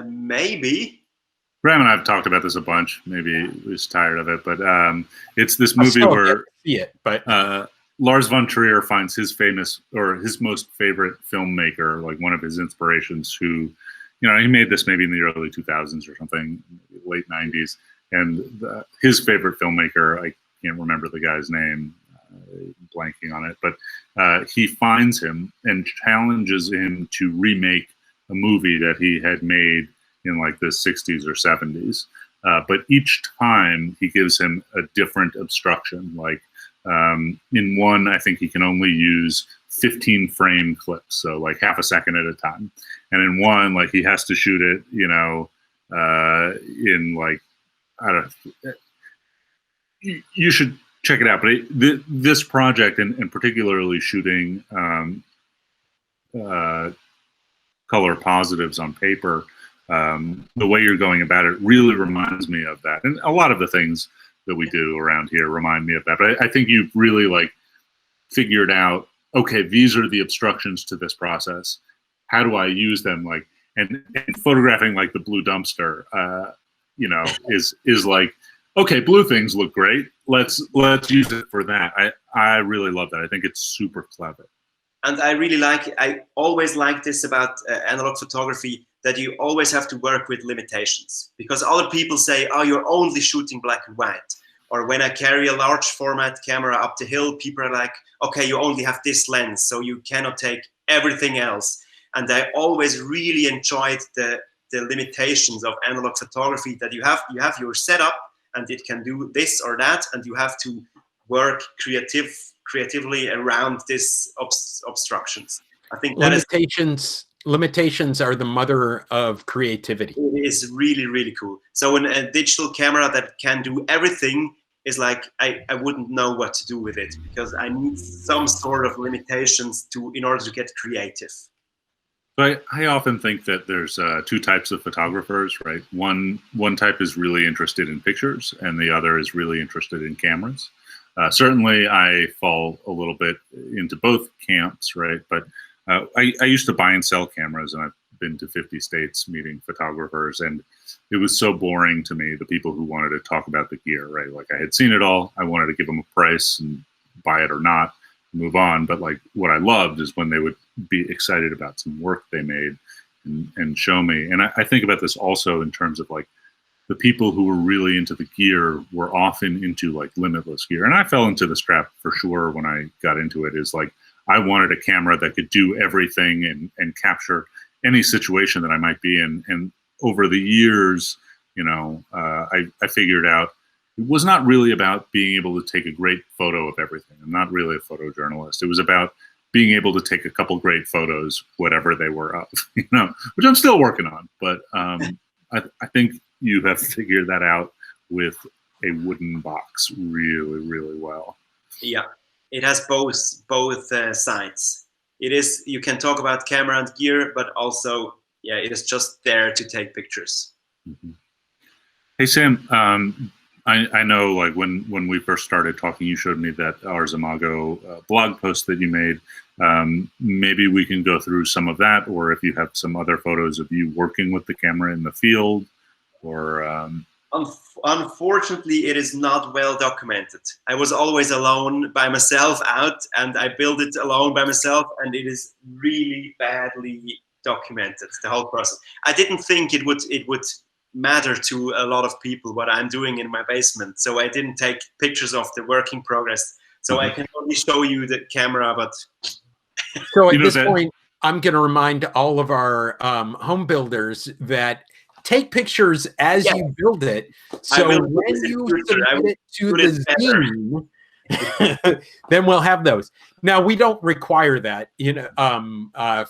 Maybe. Graham and I have talked about this a bunch. Maybe he was tired of it, but it's this movie where see it, but. Lars von Trier finds his most favorite filmmaker, like one of his inspirations, who, you know, he made this maybe in the early 2000s or something, late 90s. And his favorite filmmaker, I can't remember the guy's name, blanking on it, but he finds him and challenges him to remake a movie that he had made in like the 60s or 70s. But each time he gives him a different obstruction. Like in one, I think he can only use 15 frame clips, so like half a second at a time. And in one, like he has to shoot it, you know, in like, I don't know, you should check it out. But this project, and particularly shooting color positives on paper, the way you're going about it really reminds me of that. And a lot of the things that we do around here remind me of that. But I think you've really like figured out, okay, these are the obstructions to this process. How do I use them? Like, and photographing like the blue dumpster, you know, is like, okay, blue things look great. Let's use it for that. I really love that. I think it's super clever. And I always like this about analog photography, that you always have to work with limitations, because other people say, oh, you're only shooting black and white. Or when I carry a large format camera up the hill, people are like, okay, you only have this lens, so you cannot take everything else. And I always really enjoyed the limitations of analog photography, that you have your setup and it can do this or that, and you have to work creatively around these obstructions. I think that limitations are the mother of creativity. It is really, really cool. So when a digital camera that can do everything is like, I wouldn't know what to do with it, because I need some sort of limitations in order to get creative. But I often think that there's two types of photographers, right? One type is really interested in pictures, and the other is really interested in cameras. Certainly, I fall a little bit into both camps, right? But I used to buy and sell cameras, and I've been to 50 states meeting photographers, and it was so boring to me, the people who wanted to talk about the gear, right? Like, I had seen it all. I wanted to give them a price and buy it or not, move on. But like, what I loved is when they would be excited about some work they made and show me. And I think about this also in terms of like, the people who were really into the gear were often into like limitless gear. And I fell into this trap for sure when I got into it, is like, I wanted a camera that could do everything and capture any situation that I might be in. And over the years, you know, I figured out it was not really about being able to take a great photo of everything. I'm not really a photojournalist. It was about being able to take a couple great photos, whatever they were of, you know, which I'm still working on. But I think you have figured that out with a wooden box really, really well. Yeah, it has both sides. It is, you can talk about camera and gear, but also, yeah, it is just there to take pictures. Mm-hmm. Hey, Sam, I know like when we first started talking, you showed me that Ars-Imago blog post that you made. Maybe we can go through some of that, or if you have some other photos of you working with the camera in the field, or... Unfortunately, it is not well documented. I was always alone by myself out, and I built it alone by myself, and it is really badly documented, the whole process. I didn't think it would matter to a lot of people what I'm doing in my basement, so I didn't take pictures of the working progress. So I can only show you the camera, but... So at this point, I'm going to remind all of our home builders that take pictures as you build it. So when you submit it to the zine, then we'll have those. Now, we don't require that, you know,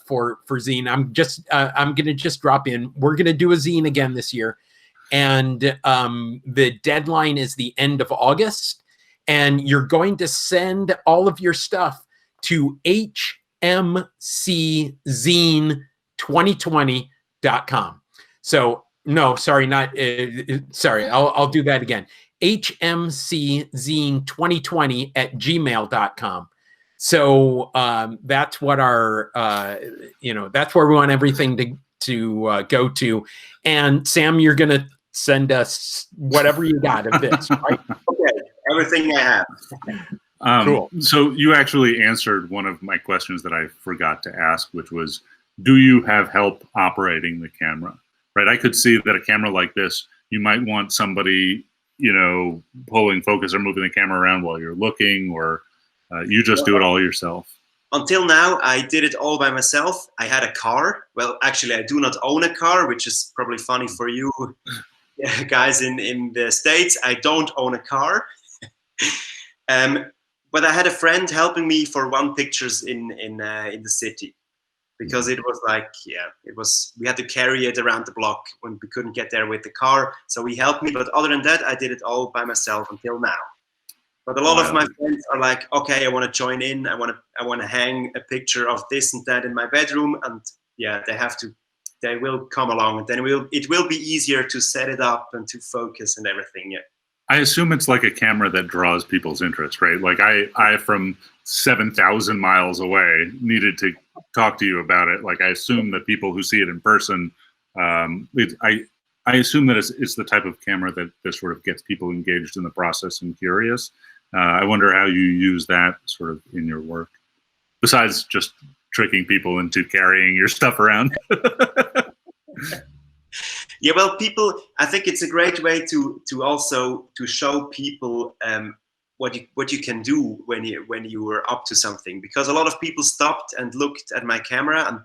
for zine. I'm going to just drop in. We're going to do a zine again this year, and the deadline is the end of August, and you're going to send all of your stuff to hmczine2020.com. So no, sorry, not sorry. I'll do that again. hmczine2020@gmail.com. So that's what our that's where we want everything to go to. And Sam, you're gonna send us whatever you got of this, right? Okay, everything I have. Cool. So you actually answered one of my questions that I forgot to ask, which was, do you have help operating the camera? Right, I could see that a camera like this, you might want somebody, you know, pulling focus or moving the camera around while you're looking, or you just do it all yourself. until now, I did it all by myself. I had a car. Well, actually, I do not own a car, which is probably funny for you guys in the States. I don't own a car. But I had a friend helping me for one pictures in the city, because it was like, yeah, we had to carry it around the block when we couldn't get there with the car. So he helped me. But other than that, I did it all by myself until now. But a lot of my friends are like, okay, I want to join in. I want to hang a picture of this and that in my bedroom, and yeah, they will come along, and then it will be easier to set it up and to focus and everything. Yeah. I assume it's like a camera that draws people's interest, right? Like I from 7,000 miles away needed to talk to you about it. Like I assume that people who see it in person, I assume that it's the type of camera that sort of gets people engaged in the process and curious. I wonder how you use that sort of in your work, besides just tricking people into carrying your stuff around. Yeah, well, I think it's a great way to also to show people what you can do when you were up to something, because a lot of people stopped and looked at my camera, and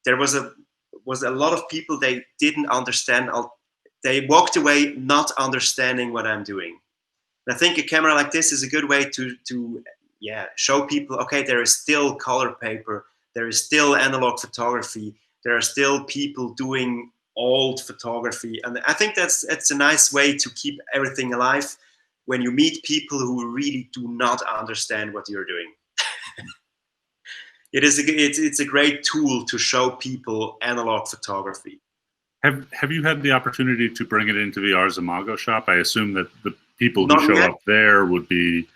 there was a lot of people, they didn't understand. They walked away not understanding what I'm doing. And I think a camera like this is a good way to show people, okay, there is still color paper, there is still analog photography, there are still people doing old photography, and I think it's a nice way to keep everything alive when you meet people who really do not understand what you're doing. It's a great tool to show people analog photography. Have you had the opportunity to bring it into the Ars-Imago shop? I assume that the people who show up there would be,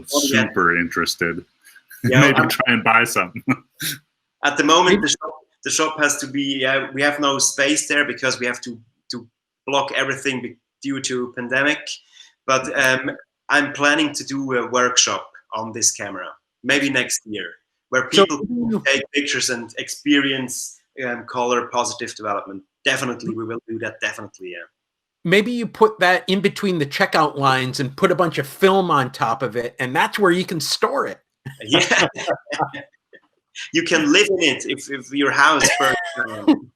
super interested. Yeah, maybe try and buy some. At the moment, the shop has to be, we have no space there because we have to block everything due to pandemic. But I'm planning to do a workshop on this camera, maybe next year, where people can take pictures and experience color positive development. Definitely, we will do that, definitely, yeah. Maybe you put that in between the checkout lines and put a bunch of film on top of it, and that's where you can store it. Yeah. You can live in it if your house burns.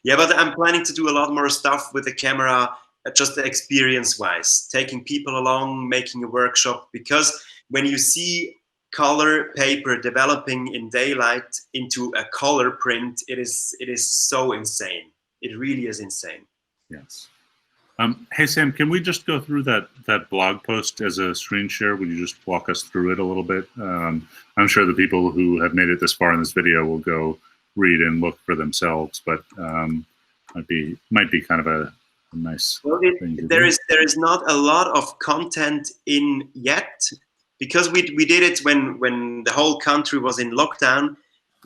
Yeah, but I'm planning to do a lot more stuff with the camera, just experience-wise, taking people along, making a workshop, because when you see color paper developing in daylight into a color print, it is so insane. It really is insane. Yes. Hey, Sam, can we just go through that blog post as a screen share? Would you just walk us through it a little bit? I'm sure the people who have made it this far in this video will go read and look for themselves, but might be kind of a nice thing to do. There is not a lot of content in yet, because we did it when the whole country was in lockdown.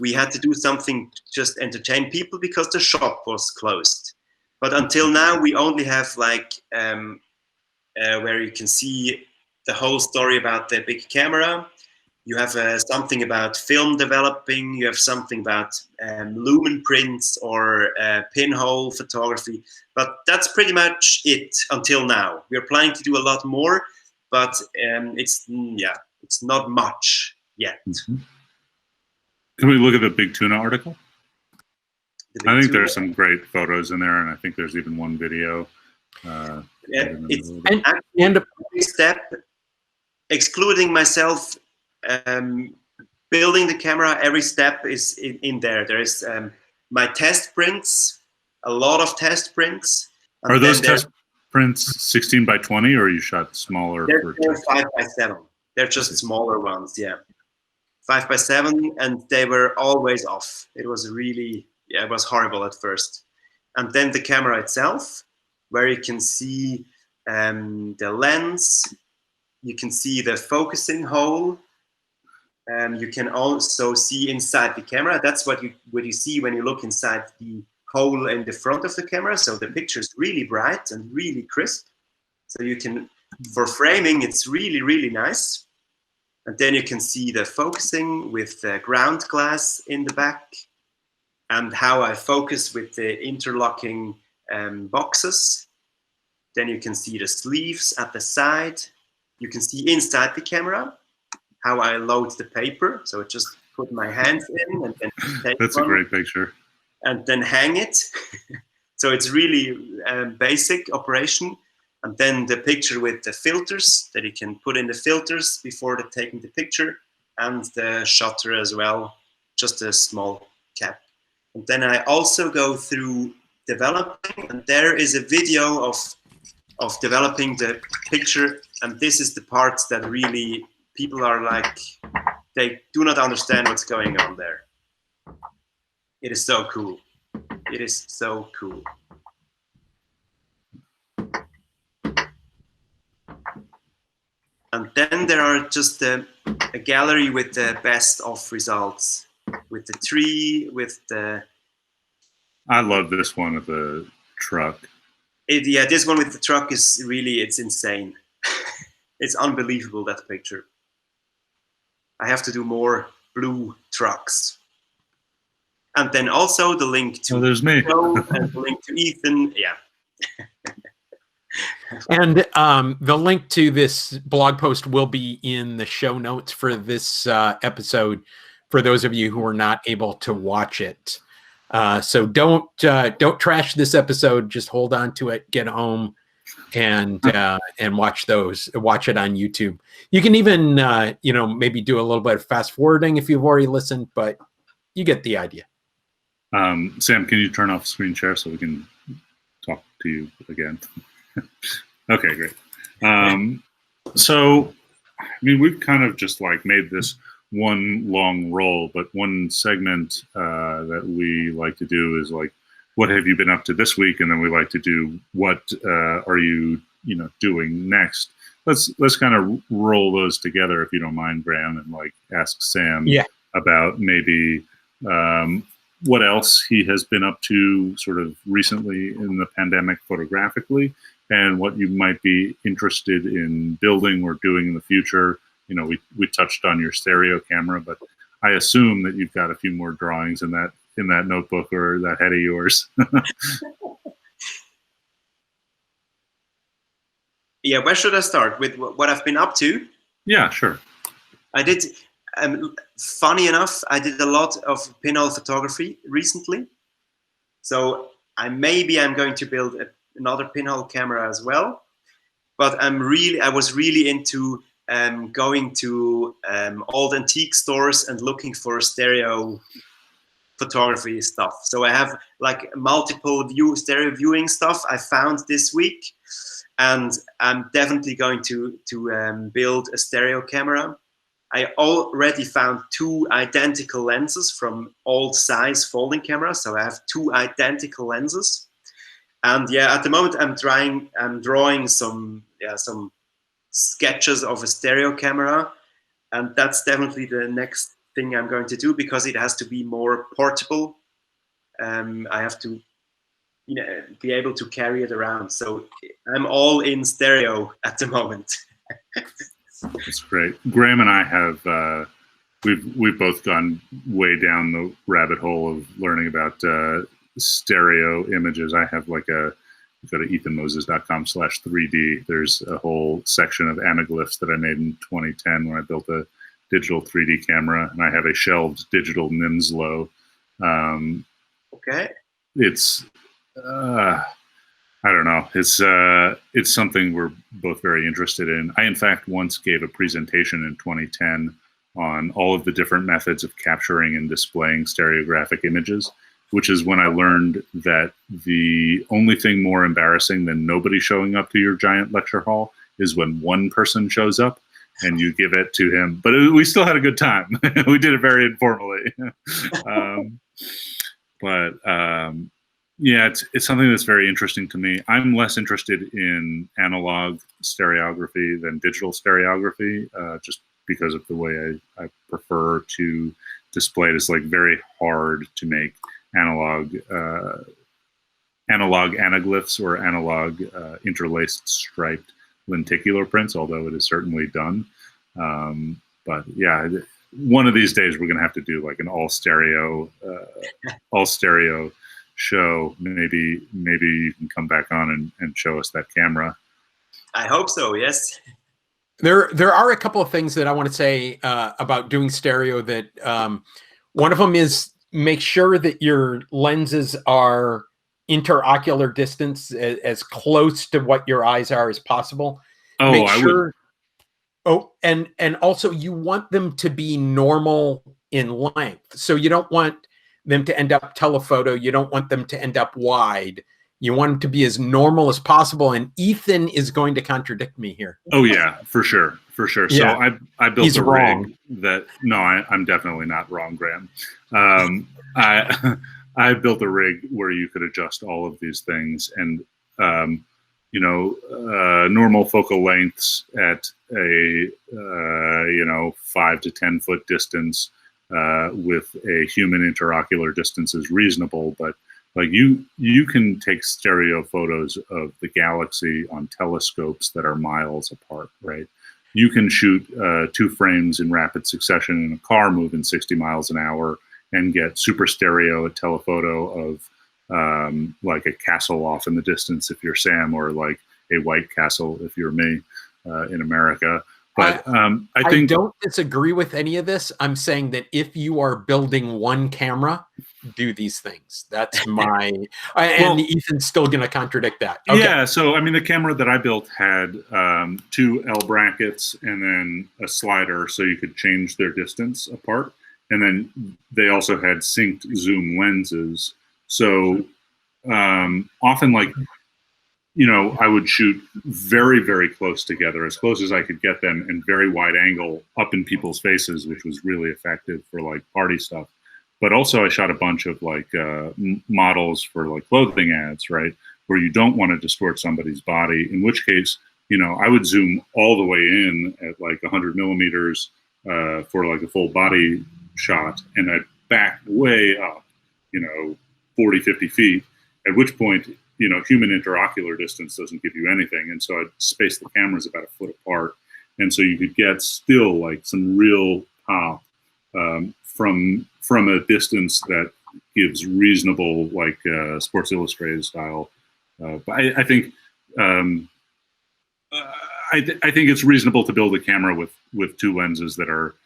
We had to do something to just entertain people because the shop was closed. But until now, we only have like where you can see the whole story about the big camera. You have something about film developing. You have something about lumen prints or pinhole photography. But that's pretty much it until now. We're planning to do a lot more, but it's not much yet. Mm-hmm. Can we look at the Big Tuna article? I think there's some great photos in there, and I think there's even one video. It's and a step, excluding myself, building the camera. Every step is in there. There is my test prints, a lot of test prints. Are those test prints 16 by 20, or you shot smaller? They're 5 by 7. They're just smaller ones, yeah. 5 by 7, and they were always off. It was really, it was horrible at first. And then the camera itself, where you can see the lens, you can see the focusing hole, and you can also see inside the camera. That's what you see when you look inside the hole in the front of the camera. So the picture is really bright and really crisp. So you can, for framing, it's really, really nice. And then you can see the focusing with the ground glass in the back, and how I focus with the interlocking boxes. Then you can see the sleeves at the side. You can see inside the camera how I load the paper. So I just put my hands in and then take That's a great picture. And then hang it. So it's really basic operation. And then the picture with the filters that you can put in the filters before taking the picture, and the shutter as well, just a small cap. And then I also go through developing, and there is a video of developing the picture. And this is the part that really people are like, they do not understand what's going on there. It is so cool. It is so cool. And then there are just a gallery with the best of results, with the tree, with the... I love this one of the truck. Yeah, this one with the truck is really, it's insane. It's unbelievable, that picture. I have to do more blue trucks. And then also the link to there's me. Joe and the link to Ethan. Yeah. And the link to this blog post will be in the show notes for this episode for those of you who are not able to watch it. So don't trash this episode. Just hold on to it. Get home and watch those. Watch it on YouTube. You can even maybe do a little bit of fast forwarding if you've already listened, but you get the idea. Sam, can you turn off screen share so we can talk to you again? Okay, great. So, I mean, we've kind of just like made this one long roll, but one segment that we like to do is like, what have you been up to this week? And then we like to do, what are you doing next? Let's kind of roll those together, if you don't mind, Graham, and like ask Sam about maybe what else he has been up to sort of recently in the pandemic photographically, and what you might be interested in building or doing in the future. You know, we touched on your stereo camera, but I assume that you've got a few more drawings in that notebook or that head of yours. Yeah, where should I start? With what I've been up to? Yeah, sure. I did, funny enough, I did a lot of pinhole photography recently. So I'm going to build another pinhole camera as well. But I was really into going to old antique stores and looking for stereo photography stuff. So I have like multiple stereo viewing stuff I found this week. And I'm definitely going to build a stereo camera. I already found 2 identical lenses from old size folding cameras. So I have 2 identical lenses. And yeah, at the moment I'm drawing some sketches of a stereo camera. And that's definitely the next thing I'm going to do, because it has to be more portable. I have to be able to carry it around. So I'm all in stereo at the moment. That's great. Graham and I have we've both gone way down the rabbit hole of learning about stereo images. I have like go to ethanmoses.com/3D. There's a whole section of anaglyphs that I made in 2010 when I built a digital 3D camera, and I have a shelved digital Ninslow. Okay. It's I don't know. It's something we're both very interested in. I, in fact, once gave a presentation in 2010 on all of the different methods of capturing and displaying stereographic images, which is when I learned that the only thing more embarrassing than nobody showing up to your giant lecture hall is when one person shows up and you give it to him. But we still had a good time. We did it very informally. Yeah, it's something that's very interesting to me. I'm less interested in analog stereography than digital stereography, just because of the way I prefer to display it. It's like very hard to make analog anaglyphs or analog interlaced striped lenticular prints, although it is certainly done. But yeah, one of these days we're going to have to do like an all stereo show. Maybe you can come back on and show us that camera. I hope so, yes. There are a couple of things that I want to say about doing stereo. That one of them is make sure that your lenses are interocular distance as close to what your eyes are as possible. Oh, Make I sure. would. Oh, and also you want them to be normal in length. So you don't want them to end up telephoto. You don't want them to end up wide. You want them to be as normal as possible. And Ethan is going to contradict me here. Oh yeah, for sure, for sure. So Yeah. I built He's a wrong. rig that I'm definitely not wrong, Graham. I I built a rig where you could adjust all of these things, and normal focal lengths at a 5 to 10 foot distance with a human interocular distance is reasonable, but like you can take stereo photos of the galaxy on telescopes that are miles apart, right? You can shoot 2 frames in rapid succession in a car moving 60 miles an hour and get super stereo at telephoto of like a castle off in the distance if you're Sam, or like a White Castle if you're me in America. But I don't disagree with any of this. I'm saying that if you are building one camera, do these things. That's my and Ethan's still going to contradict that. Okay. Yeah, so I mean, the camera that I built had 2 L brackets and then a slider, so you could change their distance apart. And then they also had synced zoom lenses. So often, like, I would shoot very, very close together, as close as I could get them, and very wide angle up in people's faces, which was really effective for like party stuff. But also I shot a bunch of like models for like clothing ads, right? Where you don't want to distort somebody's body, in which case, I would zoom all the way in at like 100 millimeters for like a full body shot, and I'd back way up, 40, 50 feet, at which point, human interocular distance doesn't give you anything. And so I'd space the cameras about a foot apart. And so you could get still like some real pop from a distance that gives reasonable, like Sports Illustrated style. But I think I think it's reasonable to build a camera with 2 lenses that are,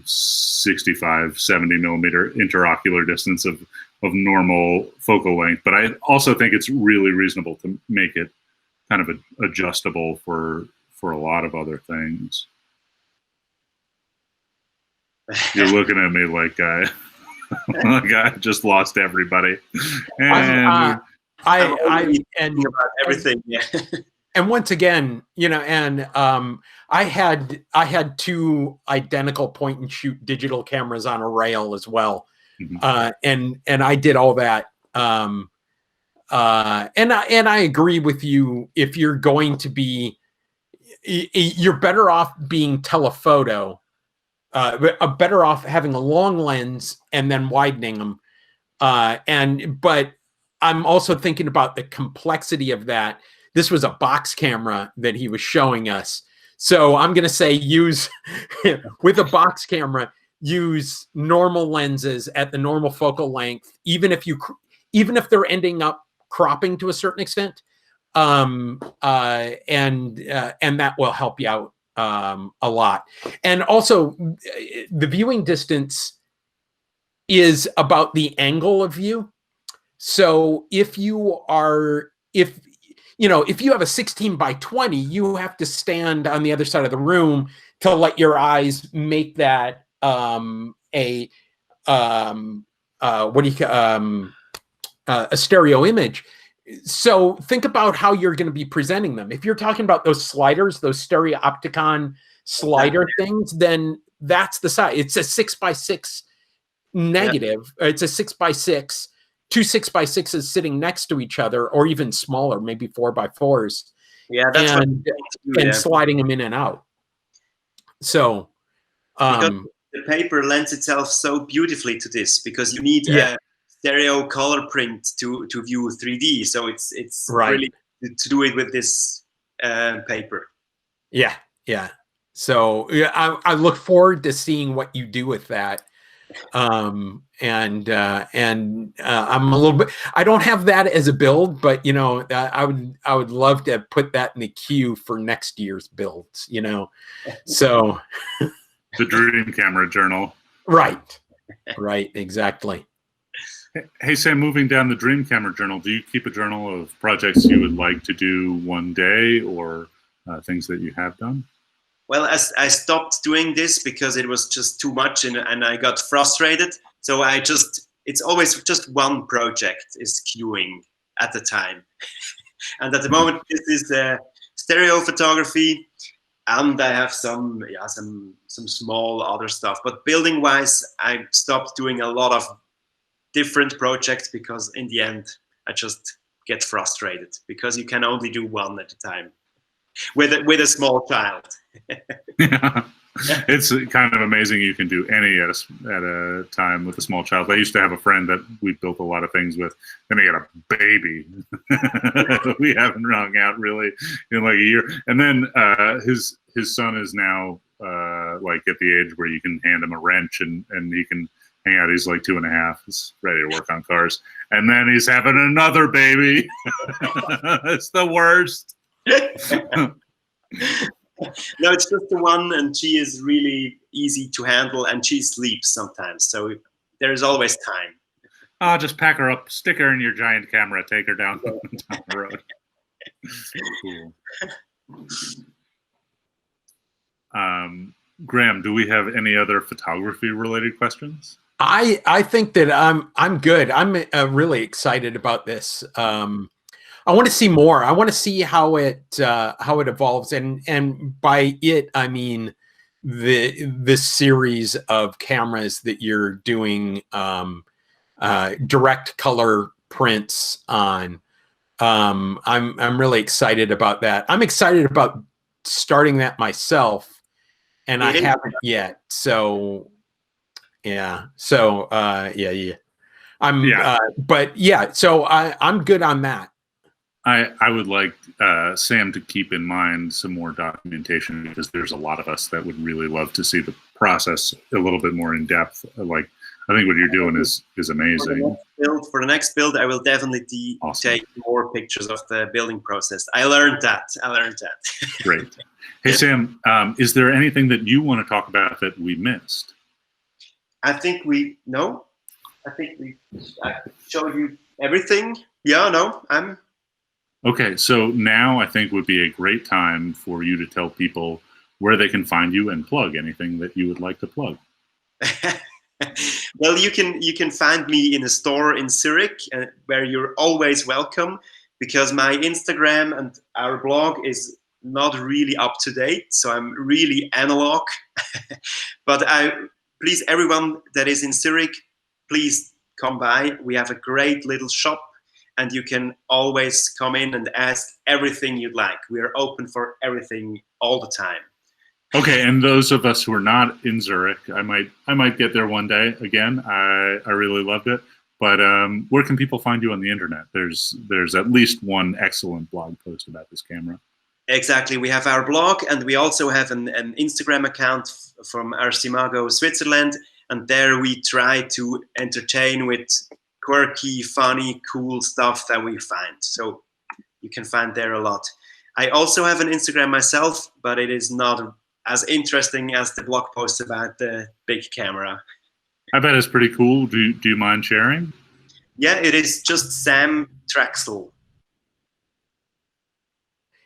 65, 70 millimeter interocular distance of normal focal length. But I also think it's really reasonable to make it kind of adjustable for a lot of other things. You're looking at me like I just lost everybody. And I'm about everything. Yeah. And once again, I had 2 identical point and shoot digital cameras on a rail as well. Mm-hmm. And I did all that. And I agree with you. If you're going to be, you're better off being telephoto, better off having a long lens and then widening them. But I'm also thinking about the complexity of that. This was a box camera that he was showing us. So I'm going to say use, with a box camera, use normal lenses at the normal focal length, even if they're ending up cropping to a certain extent. And that will help you out a lot. And also the viewing distance is about the angle of view. So if you have a 16 by 20, you have to stand on the other side of the room to let your eyes make that a stereo image. So think about how you're going to be presenting them. If you're talking about those sliders, those stereopticon slider things, then that's the size. It's a 6x6 negative. Yeah. It's a 6x6. 2 6x6s sitting next to each other, or even smaller, maybe 4x4s. Yeah, that's and sliding them in and out. So, because the paper lends itself so beautifully to this, because you need a stereo color print to view 3D. So it's right. Really to do it with this paper. Yeah. So I look forward to seeing what you do with that. And I'm a little bit, I don't have that as a build, but you know, I would love to put that in the queue for next year's builds, you know. So the Dream Camera Journal. Right, exactly. Hey Sam, moving down the Dream Camera Journal, do you keep a journal of projects you would like to do one day, or things that you have done? Well, as I stopped doing this because it was just too much, and I got frustrated. So it's always just one project is queuing at the time. And at the moment, this is stereo photography, and I have some small other stuff. But building wise, I stopped doing a lot of different projects because in the end, I just get frustrated because you can only do one at a time with a small child. Yeah. It's kind of amazing you can do any at a time with a small child. I used to have a friend that we built a lot of things with, and he had a baby. We haven't hung out really in like a year. And then his son is now like at the age where you can hand him a wrench and he can hang out. He's like 2.5. He's ready to work on cars. And then he's having another baby. It's the worst. No, it's just the one, and she is really easy to handle, and she sleeps sometimes, so there is always time. I'll just pack her up, stick her in your giant camera, take her down the road. Cool. Graham, do we have any other photography-related questions? I think that I'm good. I'm really excited about this. I want to see more. I want to see how it evolves, and by it I mean this series of cameras that you're doing direct color prints on. I'm really excited about that. I'm excited about starting that myself, and I haven't yet. So yeah. So yeah. But yeah. So I'm good on that. I would like Sam to keep in mind some more documentation, because there's a lot of us that would really love to see the process a little bit more in depth. Like, I think what you're doing is amazing. For the next build, I will definitely take more pictures of the building process. I learned that. Great. Hey, Sam, is there anything that you want to talk about that we missed? I showed you everything. Yeah, no, Okay, so now I think would be a great time for you to tell people where they can find you and plug anything that you would like to plug. Well, you can find me in a store in Zurich, where you're always welcome, because my Instagram and our blog is not really up to date, so I'm really analog. But please, everyone that is in Zurich, please come by. We have a great little shop, and you can always come in and ask everything you'd like. We are open for everything all the time. Okay, and those of us who are not in Zurich, I might get there one day again. I really loved it. But where can people find you on the internet? There's at least one excellent blog post about this camera. Exactly. We have our blog, and we also have an Instagram account from Ars-Imago, Switzerland, and there we try to entertain with quirky, funny, cool stuff that we find. So you can find there a lot. I also have an Instagram myself, but it is not as interesting as the blog post about the big camera. I bet it's pretty cool. Do you mind sharing? Yeah, it is just Sam Trachsel.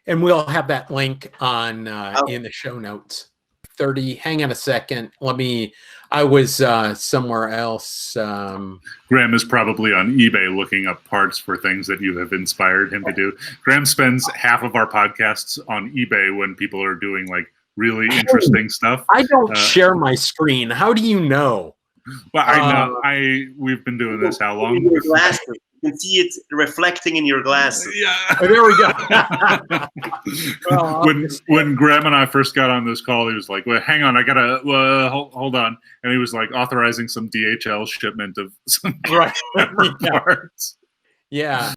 And we'll have that link on in the show notes. 30. Hang on a second. I was somewhere else. Graham is probably on eBay looking up parts for things that you have inspired him to do. Graham spends half of our podcasts on eBay when people are doing like really interesting stuff. I don't share my screen. How do you know? Well, I know. We've been doing this how long? Your glasses. You can see it reflecting in your glasses. Yeah. Oh, there we go. When Graham and I first got on this call, he was like, "Well, hang on, I gotta hold on," and he was like authorizing some DHL shipment of some parts. Yeah.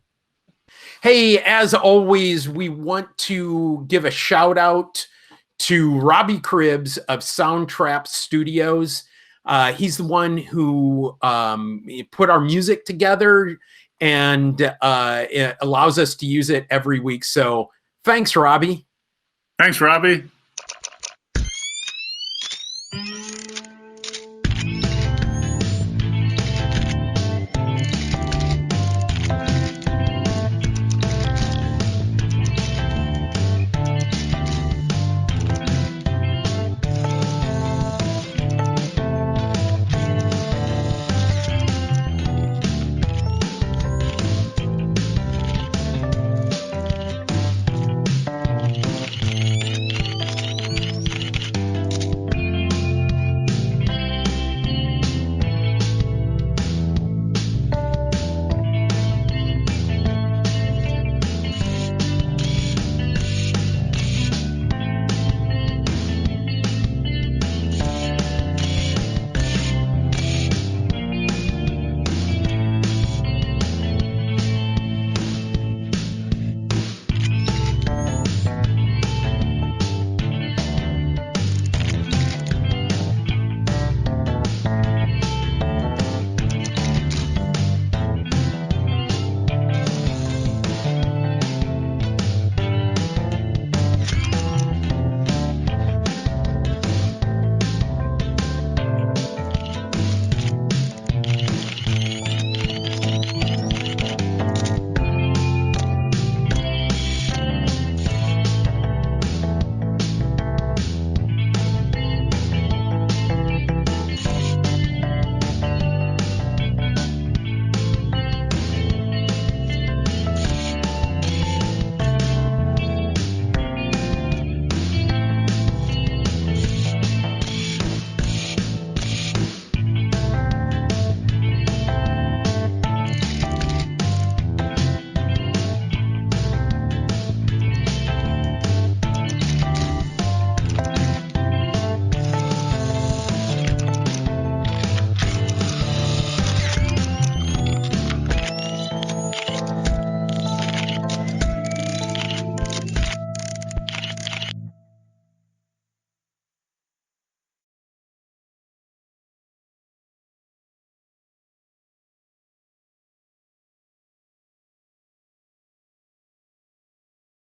Hey, as always, we want to give a shout out to Robbie Cribbs of Soundtrap Studios. He's the one who put our music together, and it allows us to use it every week. So thanks, Robbie. Thanks, Robbie.